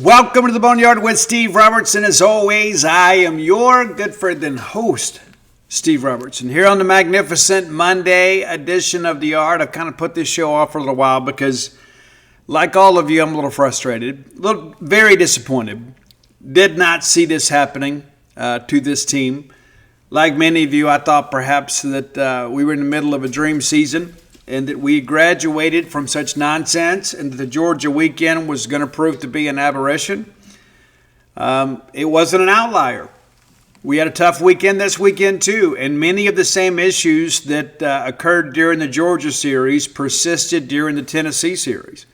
Welcome to the Boneyard with Steve Robertson. As always, I am your good friend and host, Steve Robertson. Here on the magnificent Monday edition of the Yard, I've kind of put this show off for a little while because, like all of you, I'm a little frustrated, very disappointed. Did not see this happening to this team. Like many of you, I thought perhaps that we were in the middle of a dream season and that we graduated from such nonsense and that the Georgia weekend was going to prove to be an aberration. It wasn't an outlier. We had a tough weekend this weekend too, and many of the same issues that occurred during the Georgia series persisted during the Tennessee series.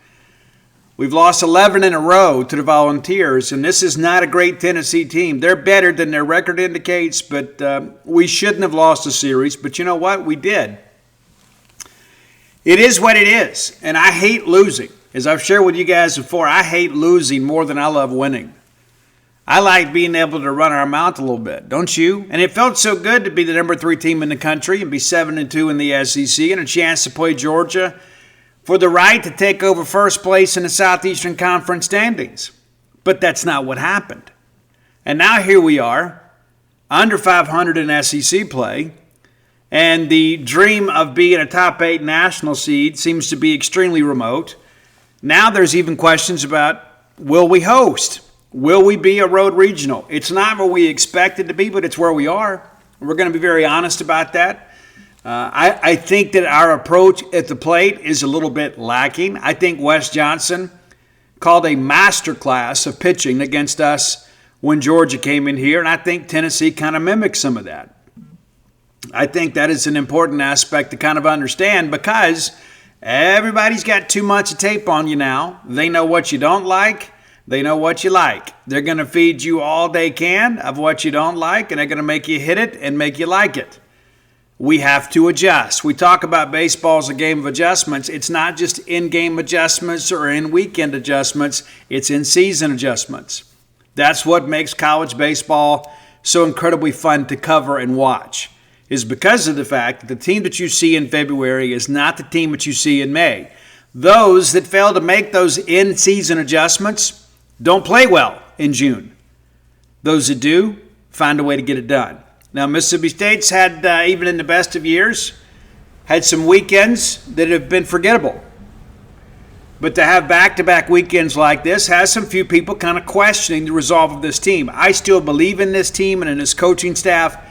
We've lost 11 in a row to the Volunteers, and this is not a great Tennessee team. They're better than their record indicates, but we shouldn't have lost the series. But you know what? We did. It is what it is, and I hate losing. As I've shared with you guys before, I hate losing more than I love winning. I like being able to run our mouth a little bit, don't you? And it felt so good to be the number 3 team in the country and be 7-2 in the SEC and a chance to play Georgia for the right to take over first place in the Southeastern Conference standings. But that's not what happened. And now here we are, under 500 in SEC play, and the dream of being a top 8 national seed seems to be extremely remote. Now there's even questions about, will we host? Will we be a road regional? It's not where we expected to be, but it's where we are. We're going to be very honest about that. I think that our approach at the plate is a little bit lacking. I think Wes Johnson called a masterclass of pitching against us when Georgia came in here, and I think Tennessee kind of mimicked some of that. I think that is an important aspect to kind of understand because everybody's got too much tape on you now. They know what you don't like. They know what you like. They're going to feed you all they can of what you don't like, and they're going to make you hit it and make you like it. We have to adjust. We talk about baseball as a game of adjustments. It's not just in-game adjustments or in-weekend adjustments. It's in-season adjustments. That's what makes college baseball so incredibly fun to cover and watch, is because of the fact that the team that you see in February is not the team that you see in May. Those that fail to make those in-season adjustments don't play well in June. Those that do find a way to get it done. Now, Mississippi State's had, even in the best of years, had some weekends that have been forgettable. But to have back-to-back weekends like this has some few people kind of questioning the resolve of this team. I still believe in this team and in this coaching staff,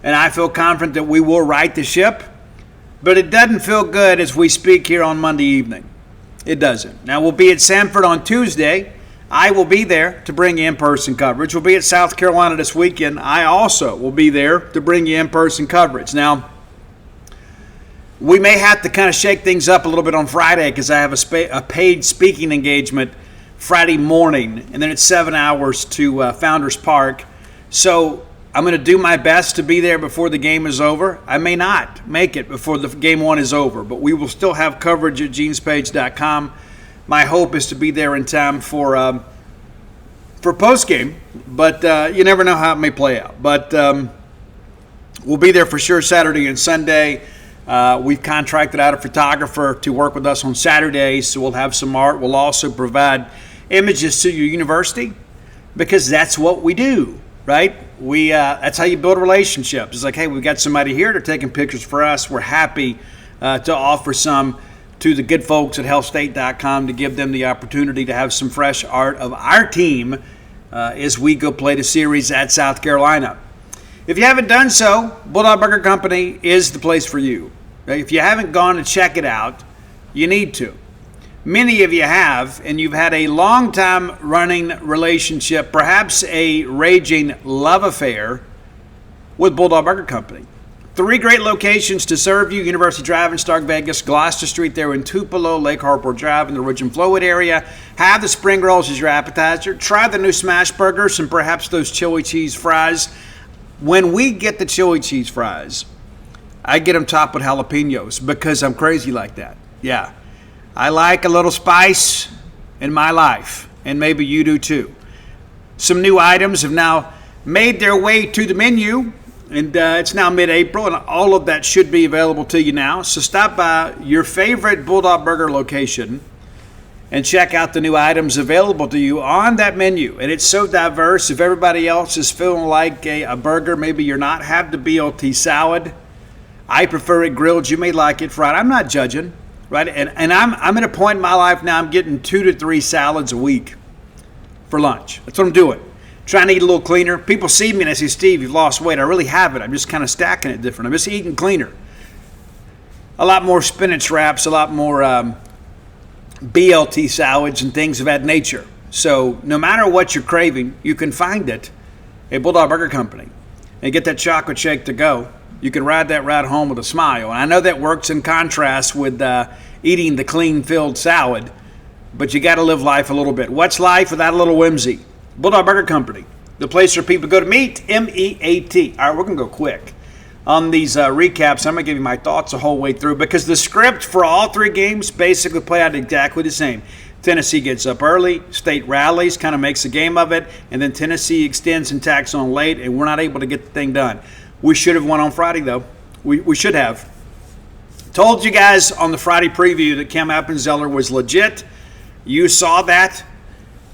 and I feel confident that we will right the ship. But it doesn't feel good as we speak here on Monday evening. It doesn't. Now, we'll be at Sanford on Tuesday. I will be there to bring you in-person coverage. We'll be at South Carolina this weekend. I also will be there to bring you in-person coverage. Now, we may have to kind of shake things up a little bit on Friday because I have a paid speaking engagement Friday morning, and then it's 7 hours to Founders Park. So I'm going to do my best to be there before the game is over. I may not make it before the game one is over, but we will still have coverage at genespage.com. My hope is to be there in time for postgame, but you never know how it may play out. But we'll be there for sure Saturday and Sunday. We've contracted out a photographer to work with us on Saturdays, so we'll have some art. We'll also provide images to your university because that's what we do, right? That's how you build relationships. It's like, hey, we've got somebody here. They're taking pictures for us. We're happy to offer some to the good folks at healthstate.com to give them the opportunity to have some fresh art of our team as we go play the series at South Carolina. If you haven't done so, Bulldog Burger Company is the place for you. If you haven't gone to check it out, you need to. Many of you have, and you've had a long time running relationship, perhaps a raging love affair with Bulldog Burger Company. 3 great locations to serve you: University Drive in Stark Vegas, Gloucester Street there in Tupelo, Lake Harport Drive in the Ridge and Flowwood area. Have the spring rolls as your appetizer. Try the new smash burgers and perhaps those chili cheese fries. When we get the chili cheese fries, I get them topped with jalapenos because I'm crazy like that. Yeah, I like a little spice in my life, and maybe you do too. Some new items have now made their way to the menu. And it's now mid-April, and all of that should be available to you now. So stop by your favorite Bulldog Burger location and check out the new items available to you on that menu. And it's so diverse. If everybody else is feeling like a burger, maybe you're not, have the BLT salad. I prefer it grilled. You may like it fried. I'm not judging, right? And I'm at a point in my life now, I'm getting 2 to 3 salads a week for lunch. That's what I'm doing. Trying to eat a little cleaner. People see me and they say, Steve, you've lost weight. I really haven't. I'm just kind of stacking it different. I'm just eating cleaner. A lot more spinach wraps, a lot more BLT salads and things of that nature. So no matter what you're craving, you can find it at Bulldog Burger Company and get that chocolate shake to go. You can ride that ride home with a smile. And I know that works in contrast with eating the clean filled salad, but you got to live life a little bit. What's life without a little whimsy? Bulldog Burger Company, the place where people go to meet, M-E-A-T. All right, we're going to go quick on these recaps. I'm going to give you my thoughts the whole way through because the script for all 3 games basically play out exactly the same. Tennessee gets up early, State rallies, kind of makes a game of it, and then Tennessee extends and tacks on late, and we're not able to get the thing done. We should have won on Friday, though. We should have. Told you guys on the Friday preview that Cam Appenzeller was legit. You saw that.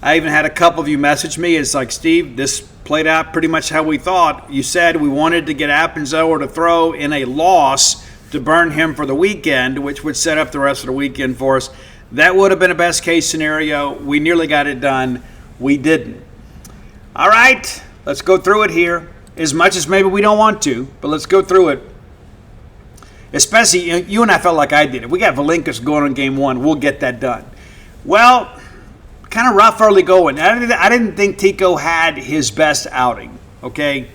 I even had a couple of you message me. It's like, Steve, this played out pretty much how we thought. You said we wanted to get Appenzeller to throw in a loss to burn him for the weekend, which would set up the rest of the weekend for us. That would have been a best case scenario. We nearly got it done. We didn't. All right, let's go through it here. As much as maybe we don't want to, but let's go through it. Especially, you and I felt like I did. If we got Valinkas going on game 1, we'll get that done. Well, kind of rough early going. I didn't think Tico had his best outing, okay?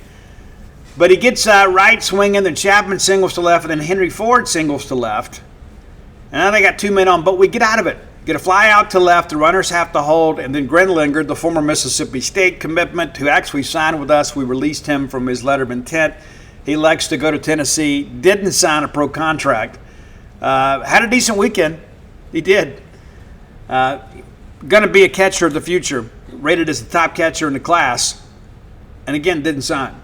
But he gets right swinging, then Chapman singles to left, and then Henry Ford singles to left. And now they got 2 men on, but we get out of it. Get a fly out to left, the runners have to hold, and then Grenlinger, the former Mississippi State commitment who actually signed with us, we released him from his letter of intent. He likes to go to Tennessee, didn't sign a pro contract. Had a decent weekend. He did. Going to be a catcher of the future, rated as the top catcher in the class, and again, didn't sign.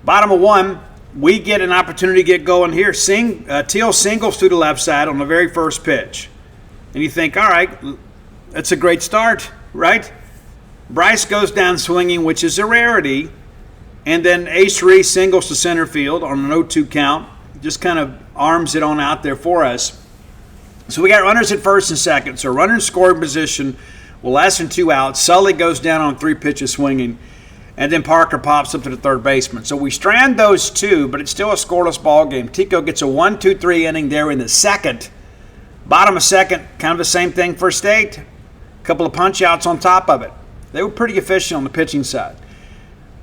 Bottom of 1, we get an opportunity to get going here. Teal singles to the left side on the very first pitch. And you think, all right, that's a great start, right? Bryce goes down swinging, which is a rarity, and then Ace Reese singles to center field on an 0-2 count, just kind of arms it on out there for us. So we got runners at first and second. So runner in scoring position with less than 2 outs. Sully goes down on 3 pitches swinging. And then Parker pops up to the third baseman. So we strand those 2, but it's still a scoreless ball game. Tico gets a 1-2-3 inning there in the second. Bottom of second, kind of the same thing for State. A couple of punch outs on top of it. They were pretty efficient on the pitching side.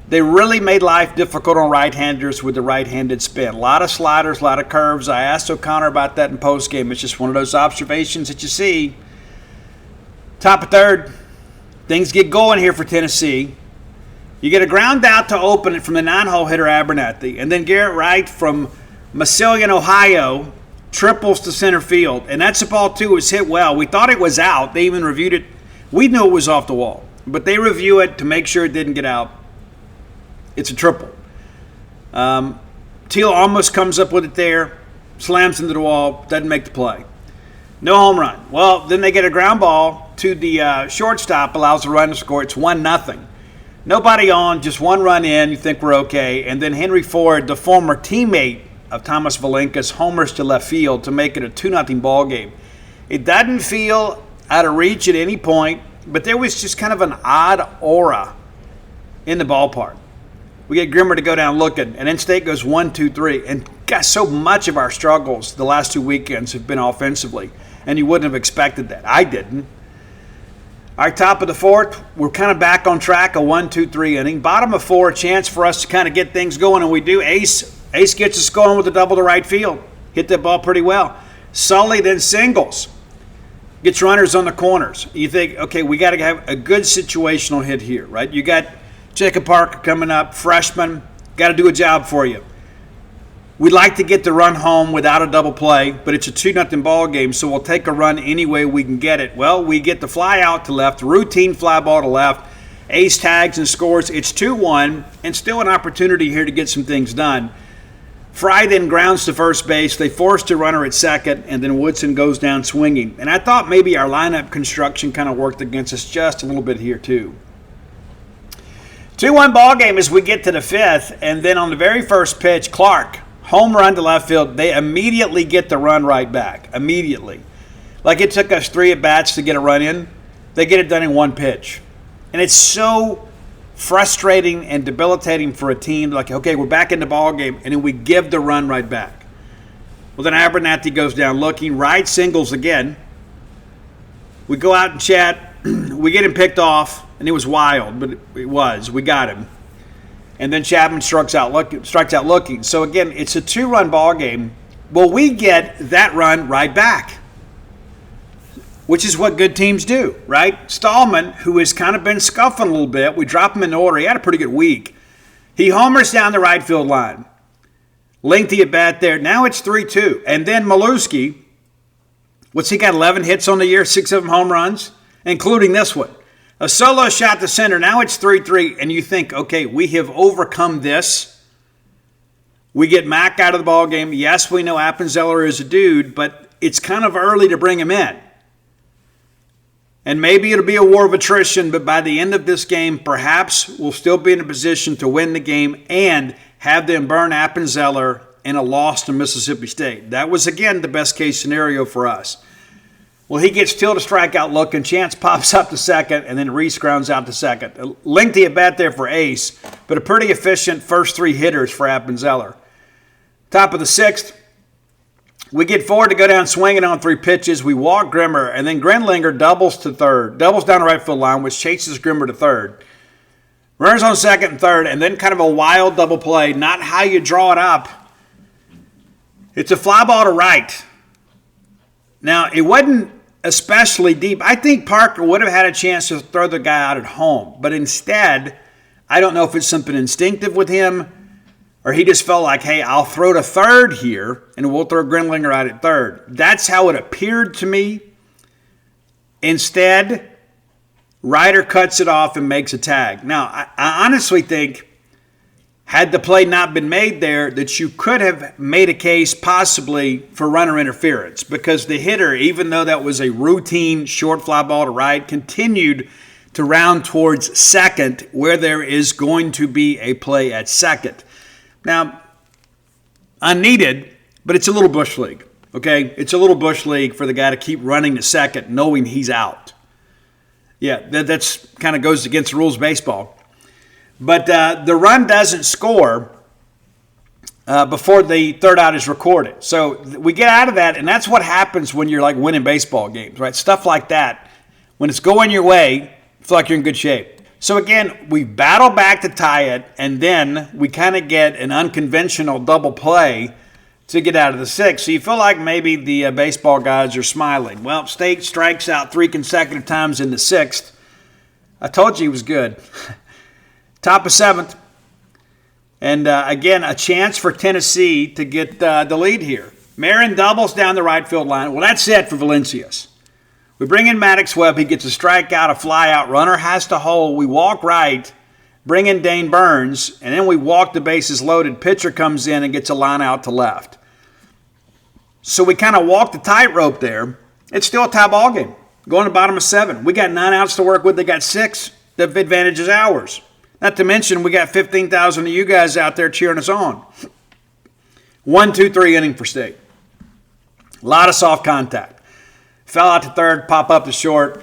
They really made life difficult on right-handers with the right-handed spin. A lot of sliders, a lot of curves. I asked O'Connor about that in postgame. It's just one of those observations that you see. Top of third, things get going here for Tennessee. You get a ground out to open it from the 9-hole hitter Abernathy. And then Garrett Wright from Massillon, Ohio, triples to center field. And that's the ball, too, was hit well. We thought it was out. They even reviewed it. We knew it was off the wall. But they review it to make sure it didn't get out. It's a triple. Teal almost comes up with it there, slams into the wall, doesn't make the play. No home run. Well, then they get a ground ball to the shortstop, allows the run to score. It's 1-0. Nobody on, just 1 run in. You think we're okay. And then Henry Ford, the former teammate of Thomas Valinkas, homers to left field to make it a 2-0 ball game. It doesn't feel out of reach at any point, but there was just kind of an odd aura in the ballpark. We get Grimmer to go down looking, and then State goes 1-2-3. And gosh, so much of our struggles the last 2 weekends have been offensively, and you wouldn't have expected that. I didn't. All right, top of the 4th, we're kind of back on track, a 1-2-3 inning. Bottom of 4, a chance for us to kind of get things going, and we do. Ace gets us going with a double to right field. Hit that ball pretty well. Sully then singles. Gets runners on the corners. You think, okay, we got to have a good situational hit here, right? You got Jacob Parker coming up, freshman, got to do a job for you. We'd like to get the run home without a double play, but it's a 2-0 ball game, so we'll take a run any way we can get it. Well, we get the fly out to left, routine fly ball to left. Ace tags and scores. It's 2-1, and still an opportunity here to get some things done. Fry then grounds to first base. They forced a runner at second, and then Woodson goes down swinging. And I thought maybe our lineup construction kind of worked against us just a little bit here too. 2-1 ball game as we get to the fifth, and then on the very first pitch, Clark, home run to left field. They immediately get the run right back. Immediately. Like it took us 3 at-bats to get a run in. They get it done in 1 pitch. And it's so frustrating and debilitating for a team. Like, okay, we're back in the ball game, and then we give the run right back. Well, then Abernathy goes down looking. Wright singles again. We go out and chat. We get him picked off, and it was wild, but it was. We got him. And then Chapman strikes out looking. So, again, it's a 2-run ball game. Well, we get that run right back, which is what good teams do, right? Stallman, who has kind of been scuffing a little bit, we drop him in order. He had a pretty good week. He homers down the right field line. Lengthy at bat there. Now it's 3-2. And then Maluski, what's he got, 11 hits on the year, 6 of them home runs, including this one. A solo shot to center. Now it's 3-3. And you think, okay, we have overcome this. We get Mack out of the ball game. Yes, we know Appenzeller is a dude, but it's kind of early to bring him in. And maybe it'll be a war of attrition, but by the end of this game, perhaps we'll still be in a position to win the game and have them burn Appenzeller in a loss to Mississippi State. That was, again, the best case scenario for us. Well, he gets still to strikeout look, and Chance pops up to second, and then Reese grounds out to second. A lengthy at bat there for Ace, but a pretty efficient first 3 hitters for Appenzeller. Top of the 6th, we get Ford to go down swinging on 3 pitches. We walk Grimmer, and then Grenlinger doubles to third, doubles down the right field line, which chases Grimmer to third. Runners on second and third, and then kind of a wild double play. Not how you draw it up. It's a fly ball to right. Now, it wasn't especially deep. I think Parker would have had a chance to throw the guy out at home, but instead, I don't know if it's something instinctive with him, or he just felt like, hey, I'll throw to third here, and we'll throw Grenlinger out at third. That's how it appeared to me. Instead, Ryder cuts it off and makes a tag. Now, I honestly think, had the play not been made there, that you could have made a case possibly for runner interference, because the hitter, even though that was a routine short fly ball to right, continued to round towards second, where there is going to be a play at second. Now, unneeded, but it's a little bush league, okay? It's a little bush league for the guy to keep running to second knowing he's out. Yeah, that's kind of goes against the rules of baseball. But the run doesn't score before the third out is recorded. So we get out of that, and that's what happens when you're like winning baseball games, right? Stuff like that. When it's going your way, you feel like you're in good shape. So again, we battle back to tie it, and then we kind of get an unconventional double play to get out of the 6th. So you feel like maybe the baseball guys are smiling. Well, State strikes out 3 consecutive times in the 6th. I told you he was good. Top of 7th. And again, a chance for Tennessee to get the lead here. Marin doubles down the right field line. Well, that's it for Valencias. We bring in Maddox Webb. He gets a strikeout, a flyout. Runner has to hold. We walk right, bring in Dane Burns, and then we walk the bases loaded. Pitcher comes in and gets a line out to left. So we kind of walk the tightrope there. It's still a tie ball game. Going to bottom of 7. We got 9 outs to work with. They got 6. The advantage is ours. Not to mention we got 15,000 of you guys out there cheering us on. 1, 2, 3 inning for State. A lot of soft contact. Fell out to third, pop up to short,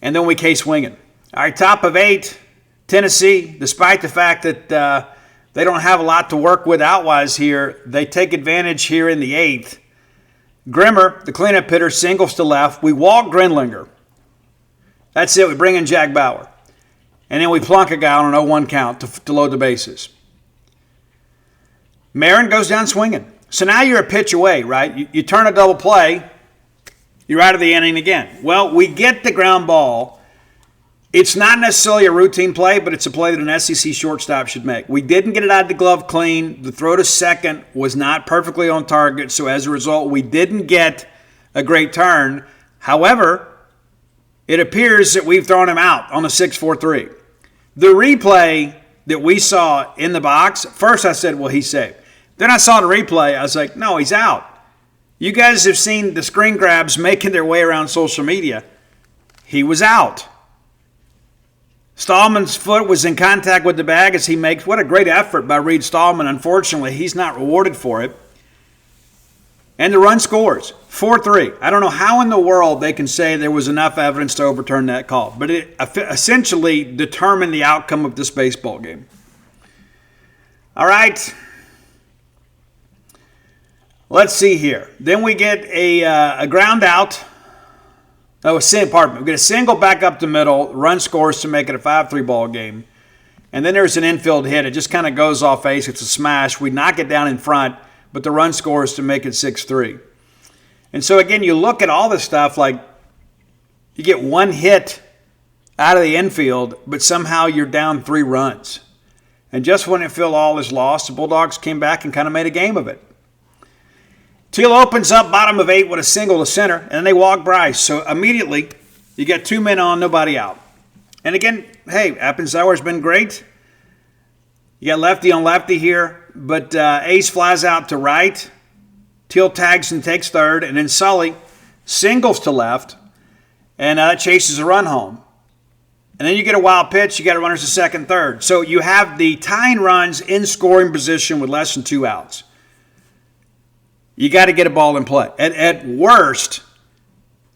and then we case swinging. All right, top of 8, Tennessee, despite the fact that they don't have a lot to work with outwise here, they take advantage here in the 8th. Grimmer, the cleanup hitter, singles to left. We walk Grenlinger. That's it. We bring in Jack Bauer. And then we plunk a guy on an 0-1 count to load the bases. Marin goes down swinging. So now you're a pitch away, right? You turn a double play, you're out of the inning again. Well, we get the ground ball. It's not necessarily a routine play, but it's a play that an SEC shortstop should make. We didn't get it out of the glove clean. The throw to second was not perfectly on target, so as a result, we didn't get a great turn. However, it appears that we've thrown him out on a 6-4-3. The replay that we saw in the box, first I said, well, he's safe. Then I saw the replay. I was like, no, he's out. You guys have seen the screen grabs making their way around social media. He was out. Stallman's foot was in contact with the bag as he makes. What a great effort by Reed Stallman. Unfortunately, he's not rewarded for it. And the run scores, 4-3. I don't know how in the world they can say there was enough evidence to overturn that call, but it essentially determined the outcome of this baseball game. All right. Let's see here. Then we get a ground out. Oh, pardon me. We get a single back up the middle, run scores to make it a 5-3 ball game. And then there's an infield hit. It just kind of goes off base. It's a smash. We knock it down in front, but the run scores to make it 6-3. And so, again, you look at all this stuff like you get one hit out of the infield, but somehow you're down 3 runs. And just when it felt all is lost, the Bulldogs came back and kind of made a game of it. Teal opens up bottom of 8 with a single to center, and then they walk Bryce. So immediately, you get 2 men on, nobody out. And again, hey, Appensauer's been great. You got lefty on lefty here, but Ace flies out to right. Teal tags and takes third, and then Sully singles to left, and chases a run home. And then you get a wild pitch. You got runners to second, third. So you have the tying runs in scoring position with less than 2 outs. You got to get a ball in play. At worst,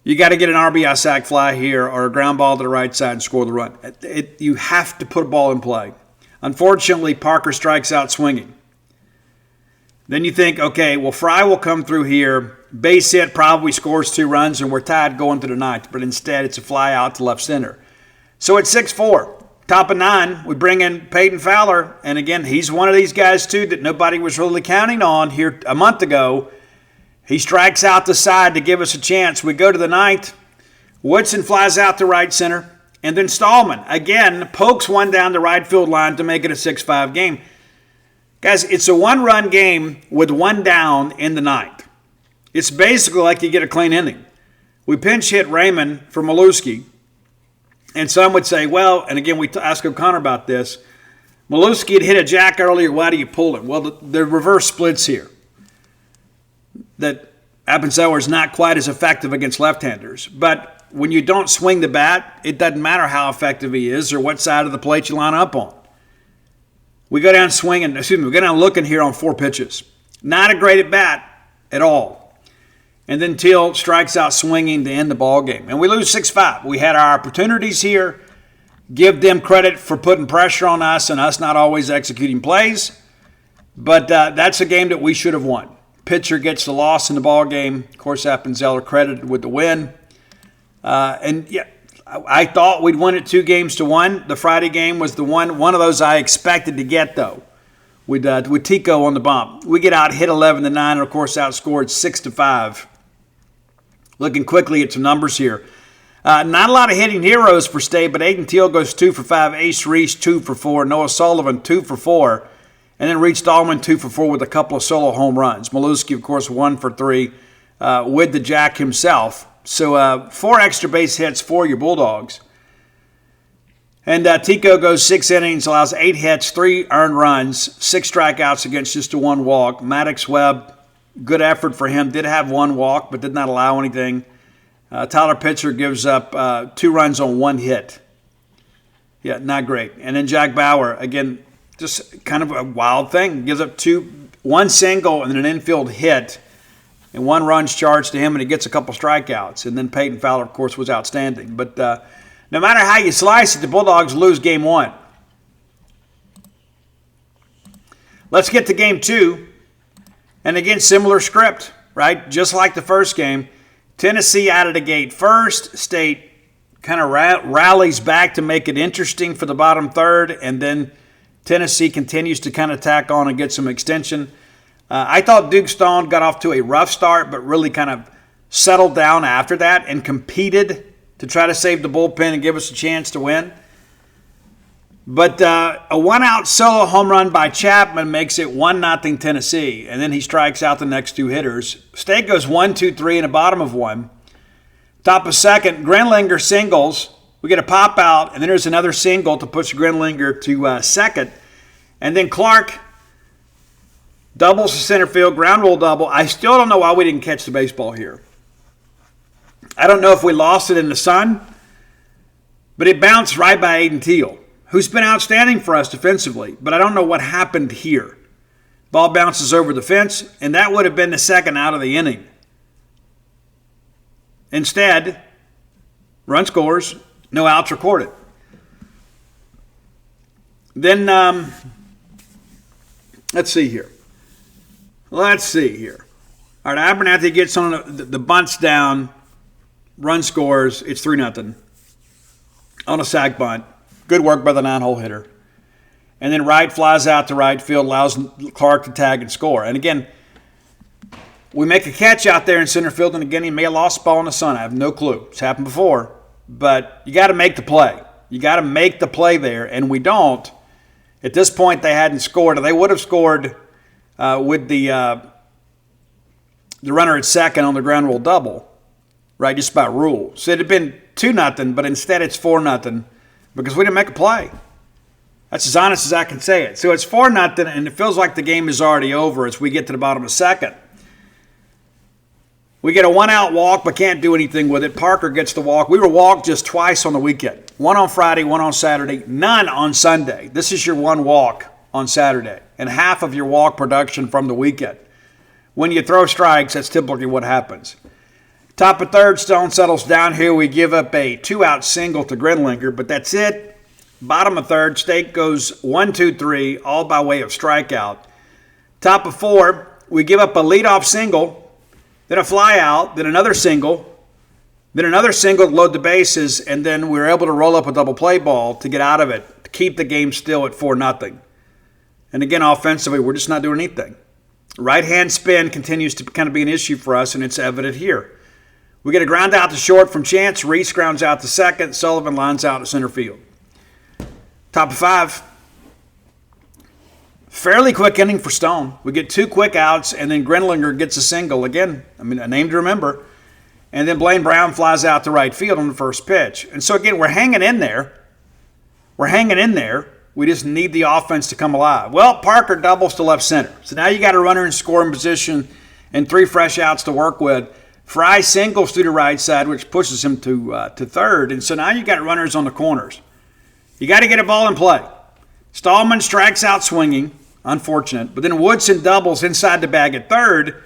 you got to get an RBI sac fly here or a ground ball to the right side and score the run. You have to put a ball in play. Unfortunately, Parker strikes out swinging. Then you think, okay, well, Fry will come through here. Base hit probably scores 2 runs, and we're tied going to the 9th. But instead, it's a fly out to left center. So it's 6-4. Top of 9, we bring in Peyton Fowler. And again, he's one of these guys, too, that nobody was really counting on here a month ago. He strikes out the side to give us a chance. We go to the 9th. Woodson flies out to right center. And then Stallman, again, pokes one down the right field line to make it a 6-5 game. Guys, it's a 1-run game with 1 down in the 9th. It's basically like you get a clean inning. We pinch hit Raymond for Maluski. And some would say, well, and again, we asked O'Connor about this. Maluski had hit a jack earlier. Why do you pull him? Well, the reverse splits here. That Appensauer is not quite as effective against left-handers. But when you don't swing the bat, it doesn't matter how effective he is or what side of the plate you line up on. We go down looking here on 4 pitches. Not a great at bat at all. And then Teal strikes out swinging to end the ball game. And we lose 6-5. We had our opportunities here. Give them credit for putting pressure on us and us not always executing plays. But that's a game that we should have won. Pitcher gets the loss in the ball game. Of course, Appenzeller credited with the win. I thought we'd win it 2-1. The Friday game was the one of those I expected to get, though. With Tico on the bump. We get out, hit 11-9, and of course outscored 6-5. Looking quickly at some numbers here. Not a lot of hitting heroes for State, but Aiden Teal goes 2 for 5. Ace Reese 2 for 4. Noah Sullivan 2 for 4. And then Reed Stallman 2 for 4 with a couple of solo home runs. Maluski, of course, 1 for 3 with the jack himself. So 4 extra base hits for your Bulldogs. And Tico goes 6 innings, allows 8 hits, 3 earned runs, 6 strikeouts against just a 1 walk. Maddox Webb, good effort for him. Did have 1 walk, but did not allow anything. Tyler Pitcher gives up 2 runs on 1 hit. Yeah, not great. And then Jack Bauer, again, just kind of a wild thing. Gives up 1 single and then an infield hit. And 1 run's charged to him, and he gets a couple strikeouts. And then Peyton Fowler, of course, was outstanding. But no matter how you slice it, the Bulldogs lose game 1. Let's get to game 2. And again, similar script, right? Just like the first game. Tennessee out of the gate first. State kind of rallies back to make it interesting for the bottom third. And then Tennessee continues to kind of tack on and get some extension. I thought Duke Stone got off to a rough start, but really kind of settled down after that and competed to try to save the bullpen and give us a chance to win. But a 1-out solo home run by Chapman makes it 1-0 Tennessee, and then he strikes out the next 2 hitters. State goes 1-2-3 in the bottom of 1. Top of second, Grenlinger singles. We get a pop out, and then there's another single to push Grenlinger to second. And then Clark Doubles to center field, ground rule double. I still don't know why we didn't catch the baseball here. I don't know if we lost it in the sun, but it bounced right by Aiden Teal, who's been outstanding for us defensively, but I don't know what happened here. Ball bounces over the fence, and that would have been the second out of the inning. Instead, run scores, no outs recorded. Then, let's see here. All right, Abernathy gets on the bunts down, run scores, it's 3-0 on a sac bunt. Good work by the 9-hole hitter. And then Wright flies out to right field, allows Clark to tag and score. And again, we make a catch out there in center field, and again, he may have lost the ball in the sun. I have no clue. It's happened before. But you got to make the play. You got to make the play there, and we don't. At this point, they hadn't scored. They would have scored with the runner at second on the ground rule double, right, just by rule. So it had been 2-0, but instead it's 4-0 because we didn't make a play. That's as honest as I can say it. So it's 4-0, and it feels like the game is already over as we get to the bottom of the second. We get a one-out walk, but can't do anything with it. Parker gets the walk. We were walked just twice on the weekend. One on Friday, one on Saturday, none on Sunday. This is your one walk on Saturday, and half of your walk production from the weekend. When you throw strikes, that's typically what happens. Top of third, Stone settles down here. We give up a 2-out single to Grinlinger, but that's it. Bottom of third, State goes 1-2-3, all by way of strikeout. Top of four, we give up a leadoff single, then a fly out, then another single to load the bases, and then we were able to roll up a double play ball to get out of it, to keep the game still at 4-0. And again, offensively, we're just not doing anything. Right-hand spin continues to kind of be an issue for us, and it's evident here. We get a ground out to short from Chance. Reese grounds out to second. Sullivan lines out to center field. Top of five. Fairly quick inning for Stone. We get 2 quick outs, and then Grinlinger gets a single. Again, a name to remember. And then Blaine Brown flies out to right field on the first pitch. And so, again, we're hanging in there. We just need the offense to come alive. Well, Parker doubles to left center. So now you got a runner in scoring position and 3 fresh outs to work with. Fry singles to the right side, which pushes him to third. And so now you got runners on the corners. You got to get a ball in play. Stallman strikes out swinging. Unfortunate. But then Woodson doubles inside the bag at third.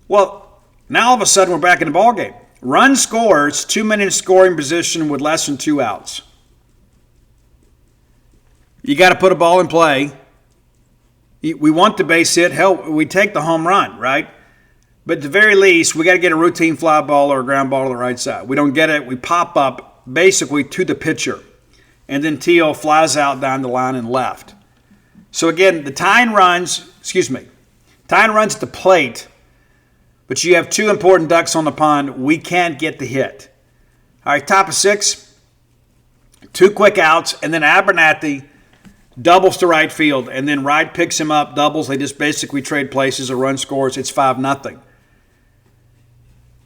Well, now all of a sudden we're back in the ballgame. Run scores, 2 men in scoring position with less than 2 outs. You got to put a ball in play. We want the base hit. Hell, we take the home run, right? But at the very least, we got to get a routine fly ball or a ground ball to the right side. We don't get it. We pop up basically to the pitcher. And then Teal flies out down the line and left. So again, the tying runs at the plate, but you have 2 important ducks on the pond. We can't get the hit. All right, top of 6, 2 quick outs, and then Abernathy doubles to right field, and then Wright picks him up, doubles. They just basically trade places. A run scores. It's 5-0.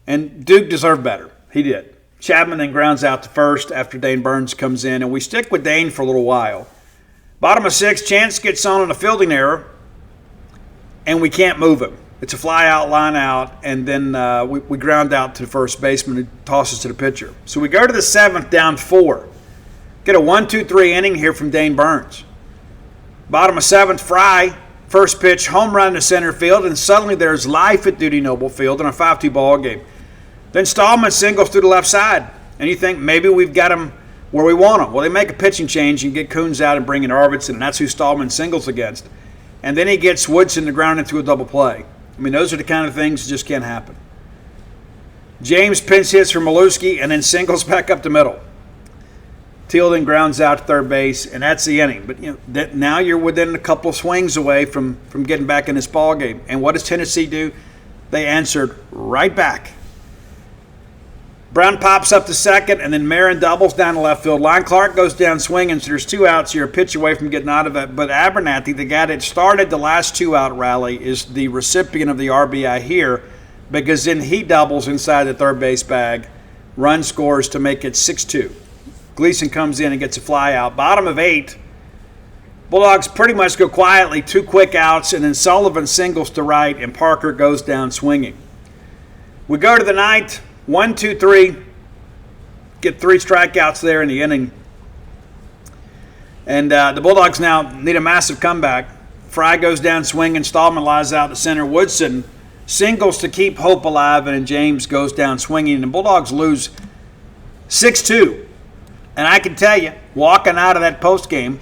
And Duke deserved better. He did. Chapman then grounds out to first after Dane Burns comes in, and we stick with Dane for a little while. Bottom of 6, Chance gets on a fielding error, and we can't move him. It's a fly out, line out, and then we ground out to the first baseman who tosses to the pitcher. So we go to the 7th, down 4. Get a 1-2-3 inning here from Dane Burns. Bottom of 7th, Fry, first pitch, home run to center field, and suddenly there's life at Duty Noble Field in a 5-2 ball game. Then Stallman singles through the left side, and you think maybe we've got him where we want him. Well, they make a pitching change and get Coons out and bring in Arvidsson, and that's who Stallman singles against. And then he gets Woodson to ground into a double play. Those are the kind of things that just can't happen. James pinch hits for Maluski and then singles back up the middle. Teal then grounds out to third base, and that's the inning. But now you're within a couple of swings away from getting back in this ball game. And what does Tennessee do? They answered right back. Brown pops up to second, and then Marin doubles down the left field line. Clark goes down swinging, so there's 2 outs. You're a pitch away from getting out of it. But Abernathy, the guy that started the last 2-out rally, is the recipient of the RBI here because then he doubles inside the third base bag, run scores to make it 6-2. Gleason comes in and gets a fly out. Bottom of 8, Bulldogs pretty much go quietly, 2 quick outs, and then Sullivan singles to right, and Parker goes down swinging. We go to the ninth, 1, 2, 3, get 3 strikeouts there in the inning. And the Bulldogs now need a massive comeback. Fry goes down swinging, Stallman lies out to center, Woodson singles to keep hope alive, and then James goes down swinging, and the Bulldogs lose 6-2. And I can tell you, walking out of that post game,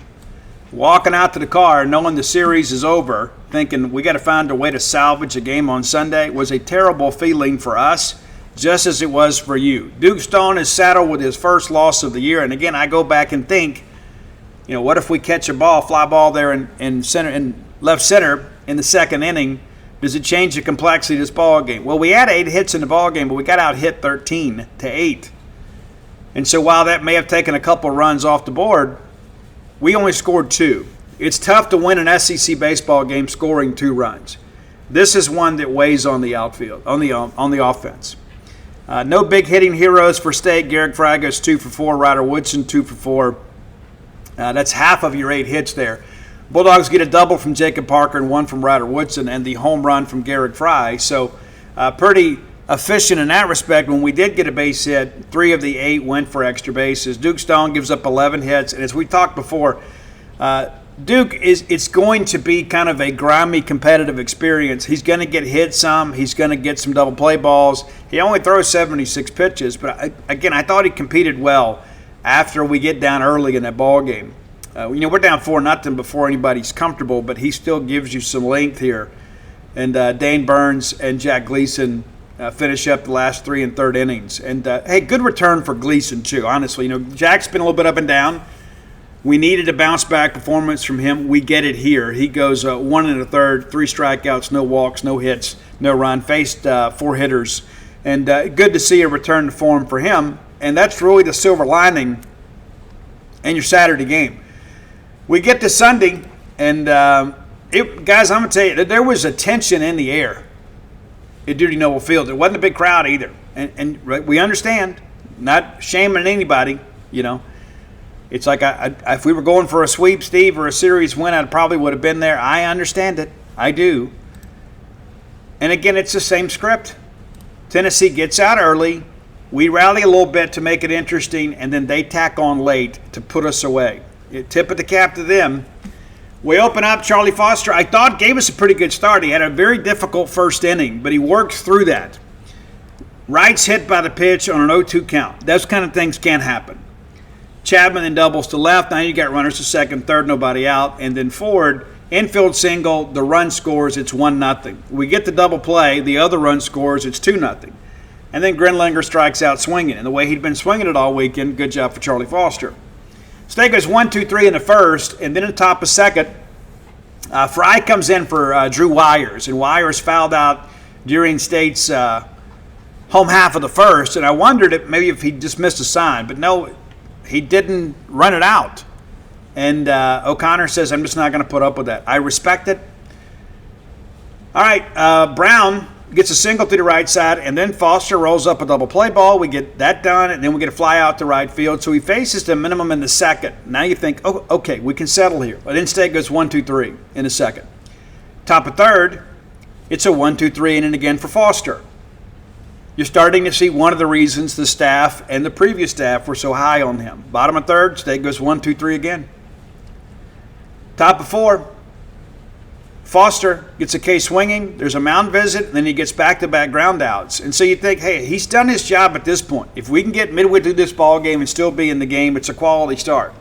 walking out to the car, knowing the series is over, thinking we got to find a way to salvage a game on Sunday, was a terrible feeling for us, just as it was for you. Duke Stone is saddled with his first loss of the year, and again, I go back and think, what if we catch a fly ball there in center, in left center in the second inning? Does it change the complexity of this ball game? Well, we had 8 hits in the ball game, but we got out hit 13-8. And so while that may have taken a couple runs off the board, we only scored 2. It's tough to win an SEC baseball game scoring 2 runs. This is one that weighs on the outfield, on the offense. No big hitting heroes for State. Garrick Fry goes 2 for 4. Ryder Woodson 2 for 4. That's half of your 8 hits there. Bulldogs get a double from Jacob Parker and 1 from Ryder Woodson, and the home run from Garrick Fry. So pretty efficient in that respect. When we did get a base hit, 3 of the 8 went for extra bases. Duke Stone gives up 11 hits, and as we talked before, Duke it's going to be kind of a grimy competitive experience. He's going to get hit some. He's going to get some double play balls. He only throws 76 pitches, but I thought he competed well after we get down early in that ball game. We're down 4-0 before anybody's comfortable, but he still gives you some length here. And Dane Burns and Jack Gleason finish up the last 3 and 3rd innings. And, hey, good return for Gleason, too, honestly. Jack's been a little bit up and down. We needed a bounce-back performance from him. We get it here. He goes 1 1/3, 3 strikeouts, no walks, no hits, no run, faced 4 hitters. And good to see a return to form for him. And that's really the silver lining in your Saturday game. We get to Sunday, and guys, I'm going to tell you, there was a tension in the air at Duty Noble Field. There wasn't a big crowd either. And we understand, not shaming anybody, It's like if we were going for a sweep, Steve, or a series win, I probably would have been there. I understand it. I do. And again, it's the same script. Tennessee gets out early. We rally a little bit to make it interesting, and then they tack on late to put us away. Tip of the cap to them. We open up. Charlie Foster, I thought, gave us a pretty good start. He had a very difficult first inning, but he worked through that. Wright's hit by the pitch on an 0-2 count. Those kind of things can't happen. Chapman then doubles to left. Now you got runners to second, third, nobody out. And then Ford, infield single, the run scores, it's 1-0. We get the double play, the other run scores, it's 2-0. And then Grinlinger strikes out swinging. And the way he'd been swinging it all weekend, good job for Charlie Foster. State goes 1, 2, 3 in the first, and then in the top of second, Fry comes in for Drew Wires, and Wires fouled out during State's home half of the first, and I wondered if he just missed a sign, but no, he didn't run it out. And O'Connor says, I'm just not going to put up with that. I respect it. All right, Brown gets a single to the right side, and then Foster rolls up a double play ball. We get that done, and then we get a fly out to right field. So he faces the minimum in the second. Now you think, oh, okay, we can settle here. But then State goes 1, 2, 3 in the second. Top of third, it's a 1, 2, 3 inning again for Foster. You're starting to see one of the reasons the staff and the previous staff were so high on him. Bottom of third, State goes 1, 2, 3 again. Top of four, Foster gets a K swinging, there's a mound visit, and then he gets back-to-back ground outs. And so you think, hey, he's done his job at this point. If we can get midway through this ball game and still be in the game, it's a quality start.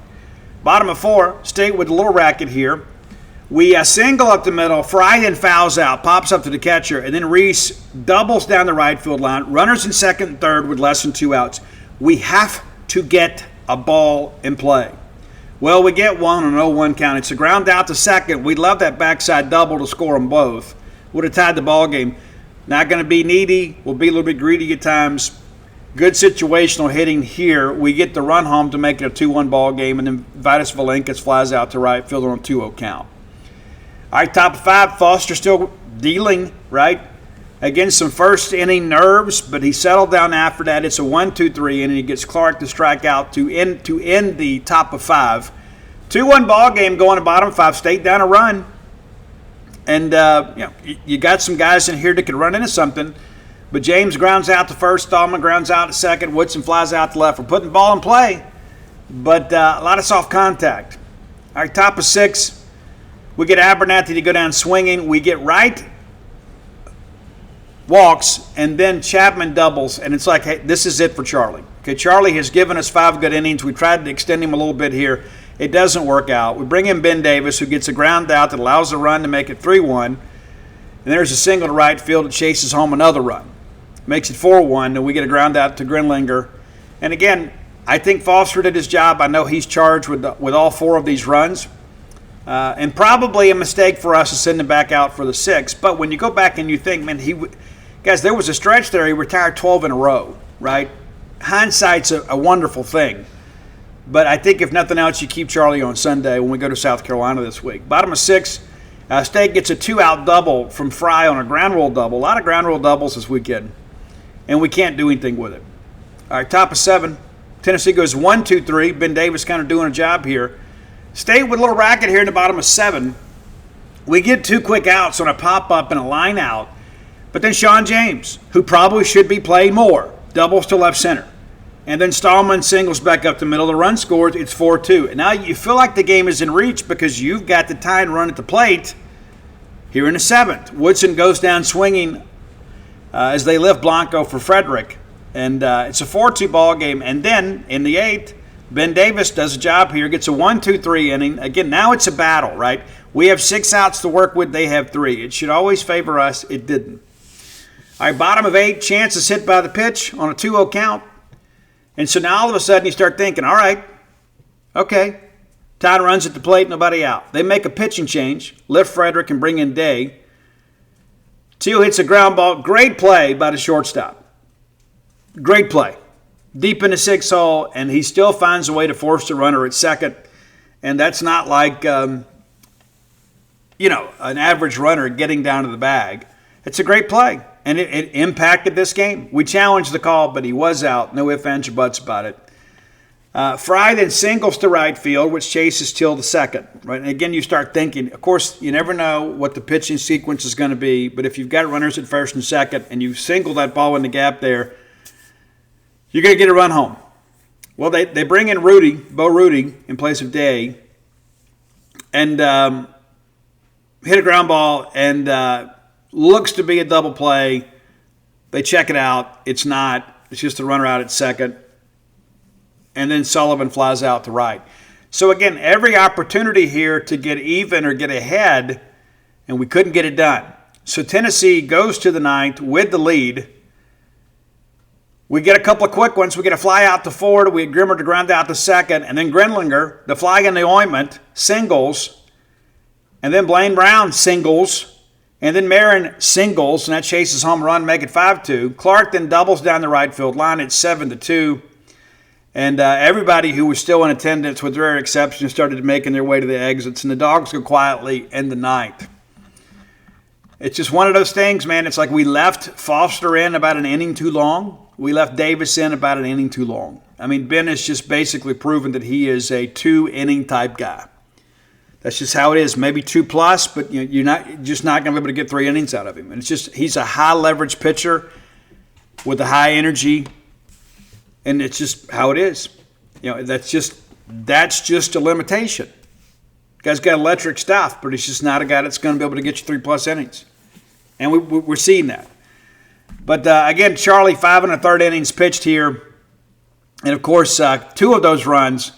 Bottom of four, State with a little racket here. We single up the middle, Fry then fouls out, pops up to the catcher, and then Reese doubles down the right field line. Runners in second and third with less than 2 outs. We have to get a ball in play. Well, we get one on an 0-1 count. It's a ground out to second. We'd love that backside double to score them both. Would have tied the ball game. Not going to be needy. We'll be a little bit greedy at times. Good situational hitting here. We get the run home to make it a 2-1 ball game, and then Vitus Valenkas flies out to right field on a 2-0 count. All right, top of five, Foster still dealing, right, against some first inning nerves, but he settled down after that. It's a 1, 2, 3 inning. He gets Clark to strike out to end the top of five. 2-1 ball game going to bottom 5. State down a run. And, you got some guys in here that could run into something. But James grounds out to first. Stallman grounds out to second. Woodson flies out to left. We're putting the ball in play. But a lot of soft contact. All right, top of 6. We get Abernathy to go down swinging. We get Wright walks, and then Chapman doubles. And it's like, hey, this is it for Charlie. Okay, Charlie has given us 5 good innings. We tried to extend him a little bit here. It doesn't work out. We bring in Ben Davis, who gets a ground out that allows the run to make it 3-1. And there's a single to right field that chases home another run. Makes it 4-1. Then we get a ground out to Grinlinger. And again, I think Foster did his job. I know he's charged with all 4 of these runs. And probably a mistake for us to send him back out for the 6th. But when you go back and you think, man, guys, there was a stretch there. He retired 12 in a row, right? Hindsight's a wonderful thing. But I think if nothing else, you keep Charlie on Sunday when we go to South Carolina this week. Bottom of 6, State gets a 2-out double from Fry on a ground rule double. A lot of ground rule doubles this weekend. And we can't do anything with it. All right, top of 7. Tennessee goes 1-2-3. Ben Davis kind of doing a job here. State with a little racket here in the bottom of 7. We get 2 quick outs on a pop-up and a line out. But then Sean James, who probably should be playing more, doubles to left center. And then Stallman singles back up the middle. The run scores, it's 4-2. And now you feel like the game is in reach because you've got the tying run at the plate here in the 7th. Woodson goes down swinging as they lift Blanco for Frederick. And it's a 4-2 ball game. And then in the 8th, Ben Davis does a job here, gets a 1-2-3 inning. Again, now it's a battle, right? We have 6 outs to work with. They have 3. It should always favor us. It didn't. All right, bottom of 8, Chance is hit by the pitch on a 2-0 count. And so now all of a sudden you start thinking, all right, okay, Todd runs at the plate, nobody out. They make a pitching change, lift Frederick and bring in Day. Teal hits a ground ball. Great play by the shortstop. Great play. Deep in the 6th hole, and he still finds a way to force the runner at second. And that's not like, an average runner getting down to the bag. It's a great play. And it impacted this game. We challenged the call, but he was out. No ifs, ands, or buts about it. Fry then singles to right field, which chases Till to second. Right? And again, you start thinking, of course, you never know what the pitching sequence is going to be, but if you've got runners at first and second and you single that ball in the gap there, you're going to get a run home. Well, they bring in Bo Rudy, in place of Day, and hit a ground ball and looks to be a double play. They check it out. It's not. It's just a runner out at second. And then Sullivan flies out to right. So, again, every opportunity here to get even or get ahead, and we couldn't get it done. So Tennessee goes to the 9th with the lead. We get a couple of quick ones. We get a fly out to forward. We get Grimmer to ground out to second. And then Grinlinger, the fly in the ointment, singles. And then Blaine Brown singles. And then Marin singles, and that chases home run, make it 5-2. Clark then doubles down the right field line at 7-2. And everybody who was still in attendance, with rare exception, started making their way to the exits. And the Dogs go quietly in the 9th. It's just one of those things, man. It's like we left Foster in about an inning too long. We left Davis in about an inning too long. I mean, Ben has just basically proven that he is a 2-inning type guy. That's just how it is. Maybe 2+, but you're just not going to be able to get 3 innings out of him. And it's just he's a high leverage pitcher with a high energy, and it's just how it is. That's just a limitation. Guy's got electric stuff, but he's just not a guy that's going to be able to get you 3+ innings. And we're seeing that. But again, Charlie, 5 1/3 innings pitched here, and of course, 2 of those runs,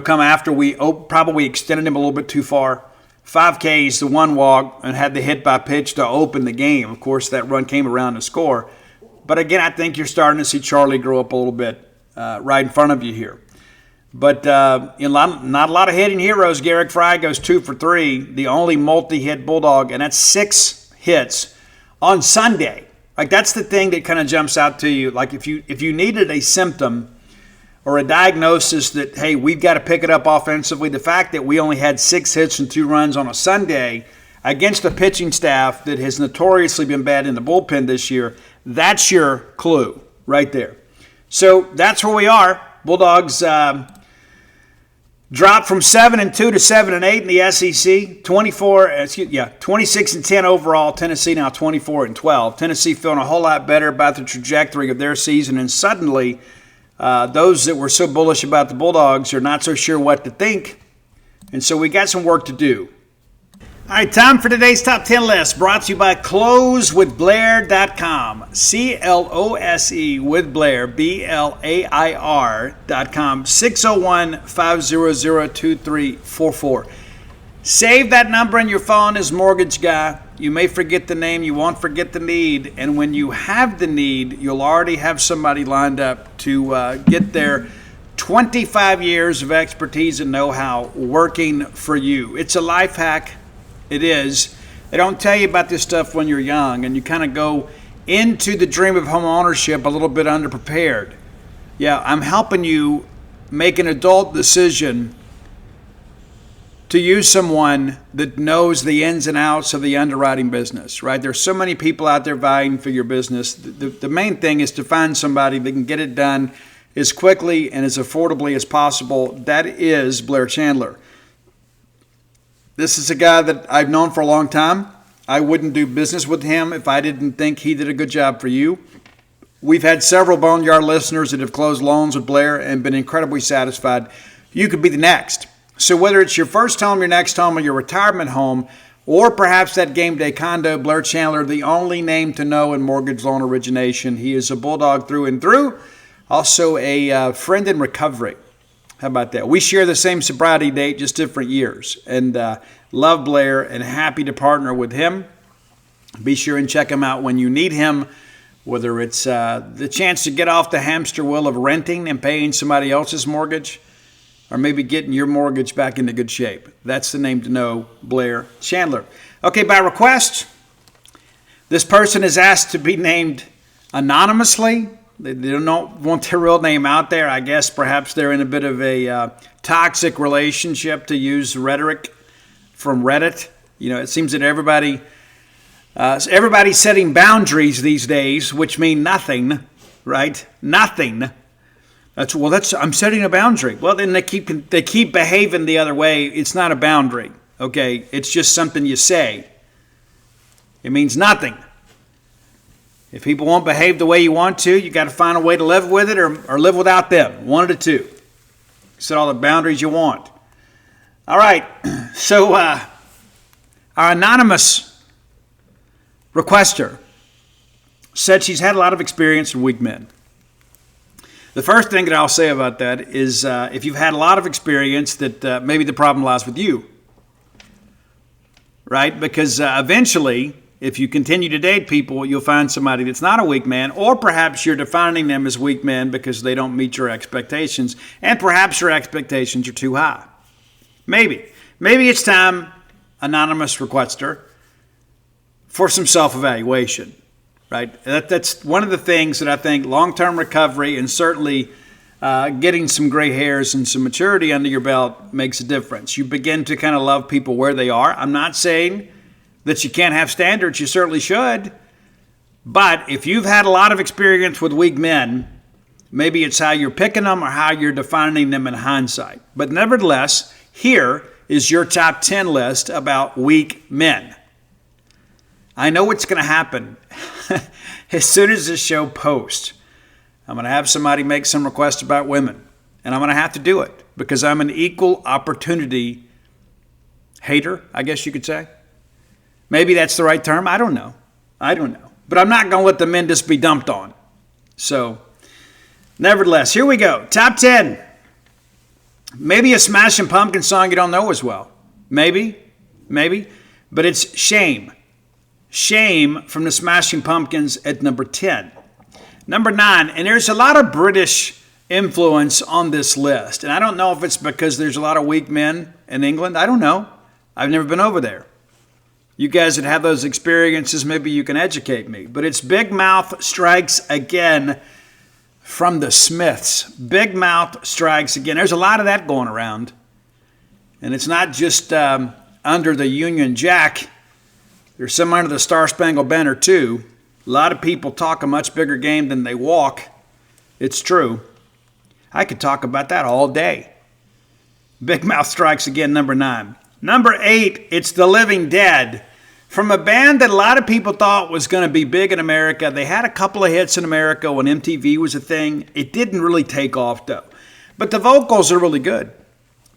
come after we probably extended him a little bit too far. 5 Ks, the 1 walk, and had the hit by pitch to open the game. Of course, that run came around to score. But again, I think you're starting to see Charlie grow up a little bit right in front of you here. But not a lot of hitting heroes. Garrick Fry goes 2 for 3, the only multi-hit Bulldog, and that's 6 hits on Sunday. Like, that's the thing that kind of jumps out to you. Like, if you needed a symptom or a diagnosis that, hey, we've got to pick it up offensively, the fact that we only had 6 hits and 2 runs on a Sunday against a pitching staff that has notoriously been bad in the bullpen this year, that's your clue right there. So that's where we are. Bulldogs Dropped from 7-2 to 7-8 in the SEC. 26-10 overall. Tennessee now 24-12. Tennessee feeling a whole lot better about the trajectory of their season, and suddenly those that were so bullish about the Bulldogs are not so sure what to think, and so we got some work to do. All right, time for today's top 10 list, brought to you by closewithblair.com. C-L-O-S-E with Blair, B-L-A-I-R.com, 601-500-2344. Save that number in your phone as Mortgage Guy. You may forget the name, you won't forget the need, and when you have the need, you'll already have somebody lined up to get their 25 years of expertise and know-how working for you. It's a life hack. It is. They don't tell you about this stuff when you're young, and you kind of go into the dream of home ownership a little bit underprepared. Yeah, I'm helping you make an adult decision to use someone that knows the ins and outs of the underwriting business, right? There's so many people out there vying for your business. The main thing is to find somebody that can get it done as quickly and as affordably as possible. That is Blair Chandler. This is a guy that I've known for a long time. I wouldn't do business with him if I didn't think he did a good job for you. We've had several Boneyard listeners that have closed loans with Blair and been incredibly satisfied. You could be the next. So whether it's your first home, your next home, or your retirement home, or perhaps that game day condo, Blair Chandler, the only name to know in mortgage loan origination. He is a Bulldog through and through, also a friend in recovery. How about that? We share the same sobriety date, just different years. And love Blair and happy to partner with him. Be sure and check him out when you need him, whether it's the chance to get off the hamster wheel of renting and paying somebody else's mortgage, or maybe getting your mortgage back into good shape. That's the name to know, Blair Chandler. Okay, by request, this person is asked to be named anonymously. They don't want their real name out there. I guess perhaps they're in a bit of a toxic relationship, to use rhetoric from Reddit. You know, it seems that everybody's setting boundaries these days, which mean nothing, right? Nothing. I'm setting a boundary. Well, then they keep behaving the other way. It's not a boundary, okay? It's just something you say. It means nothing. If people won't behave the way you want to, you got to find a way to live with it or live without them. One of the two. Set all the boundaries you want. All right. So our anonymous requester said she's had a lot of experience with weak men. The first thing that I'll say about that is if you've had a lot of experience, that maybe the problem lies with you. Right? Because eventually, if you continue to date people, you'll find somebody that's not a weak man, or perhaps you're defining them as weak men because they don't meet your expectations, and perhaps your expectations are too high. Maybe it's time, anonymous requester, for some self-evaluation, right? That's one of the things that I think long-term recovery and certainly getting some gray hairs and some maturity under your belt makes a difference. You begin to kind of love people where they are. I'm not saying that you can't have standards. You certainly should. But if you've had a lot of experience with weak men, maybe it's how you're picking them or how you're defining them in hindsight. But nevertheless, here is your top 10 list about weak men. I know what's going to happen. As soon as this show posts, I'm going to have somebody make some requests about women. And I'm going to have to do it because I'm an equal opportunity hater, I guess you could say. Maybe that's the right term. I don't know. But I'm not going to let the men just be dumped on. So, nevertheless, here we go. Top 10. Maybe a Smashing Pumpkins song you don't know as well. Maybe. But it's Shame. Shame from the Smashing Pumpkins at number 10. Number 9, and there's a lot of British influence on this list. And I don't know if it's because there's a lot of weak men in England. I don't know. I've never been over there. You guys that have those experiences, maybe you can educate me. But it's Big Mouth Strikes Again from the Smiths. Big Mouth Strikes Again. There's a lot of that going around. And it's not just under the Union Jack. There's some under the Star Spangled Banner too. A lot of people talk a much bigger game than they walk. It's true. I could talk about that all day. Big Mouth strikes again, number 9. Number 8, it's The Living Dead. From a band that a lot of people thought was going to be big in America. They had a couple of hits in America when MTV was a thing. It didn't really take off, though. But the vocals are really good.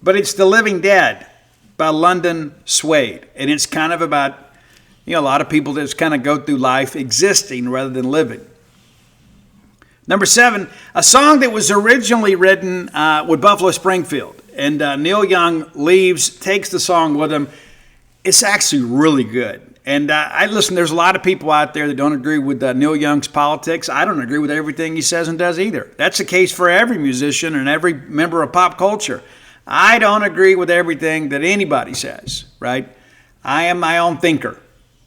But it's The Living Dead by London Suede. And it's kind of about, a lot of people that just kind of go through life existing rather than living. Number 7, a song that was originally written with Buffalo Springfield. And Neil Young leaves, takes the song with him. It's actually really good. And there's a lot of people out there that don't agree with Neil Young's politics. I don't agree with everything he says and does either. That's the case for every musician and every member of pop culture. I don't agree with everything that anybody says, right? I am my own thinker.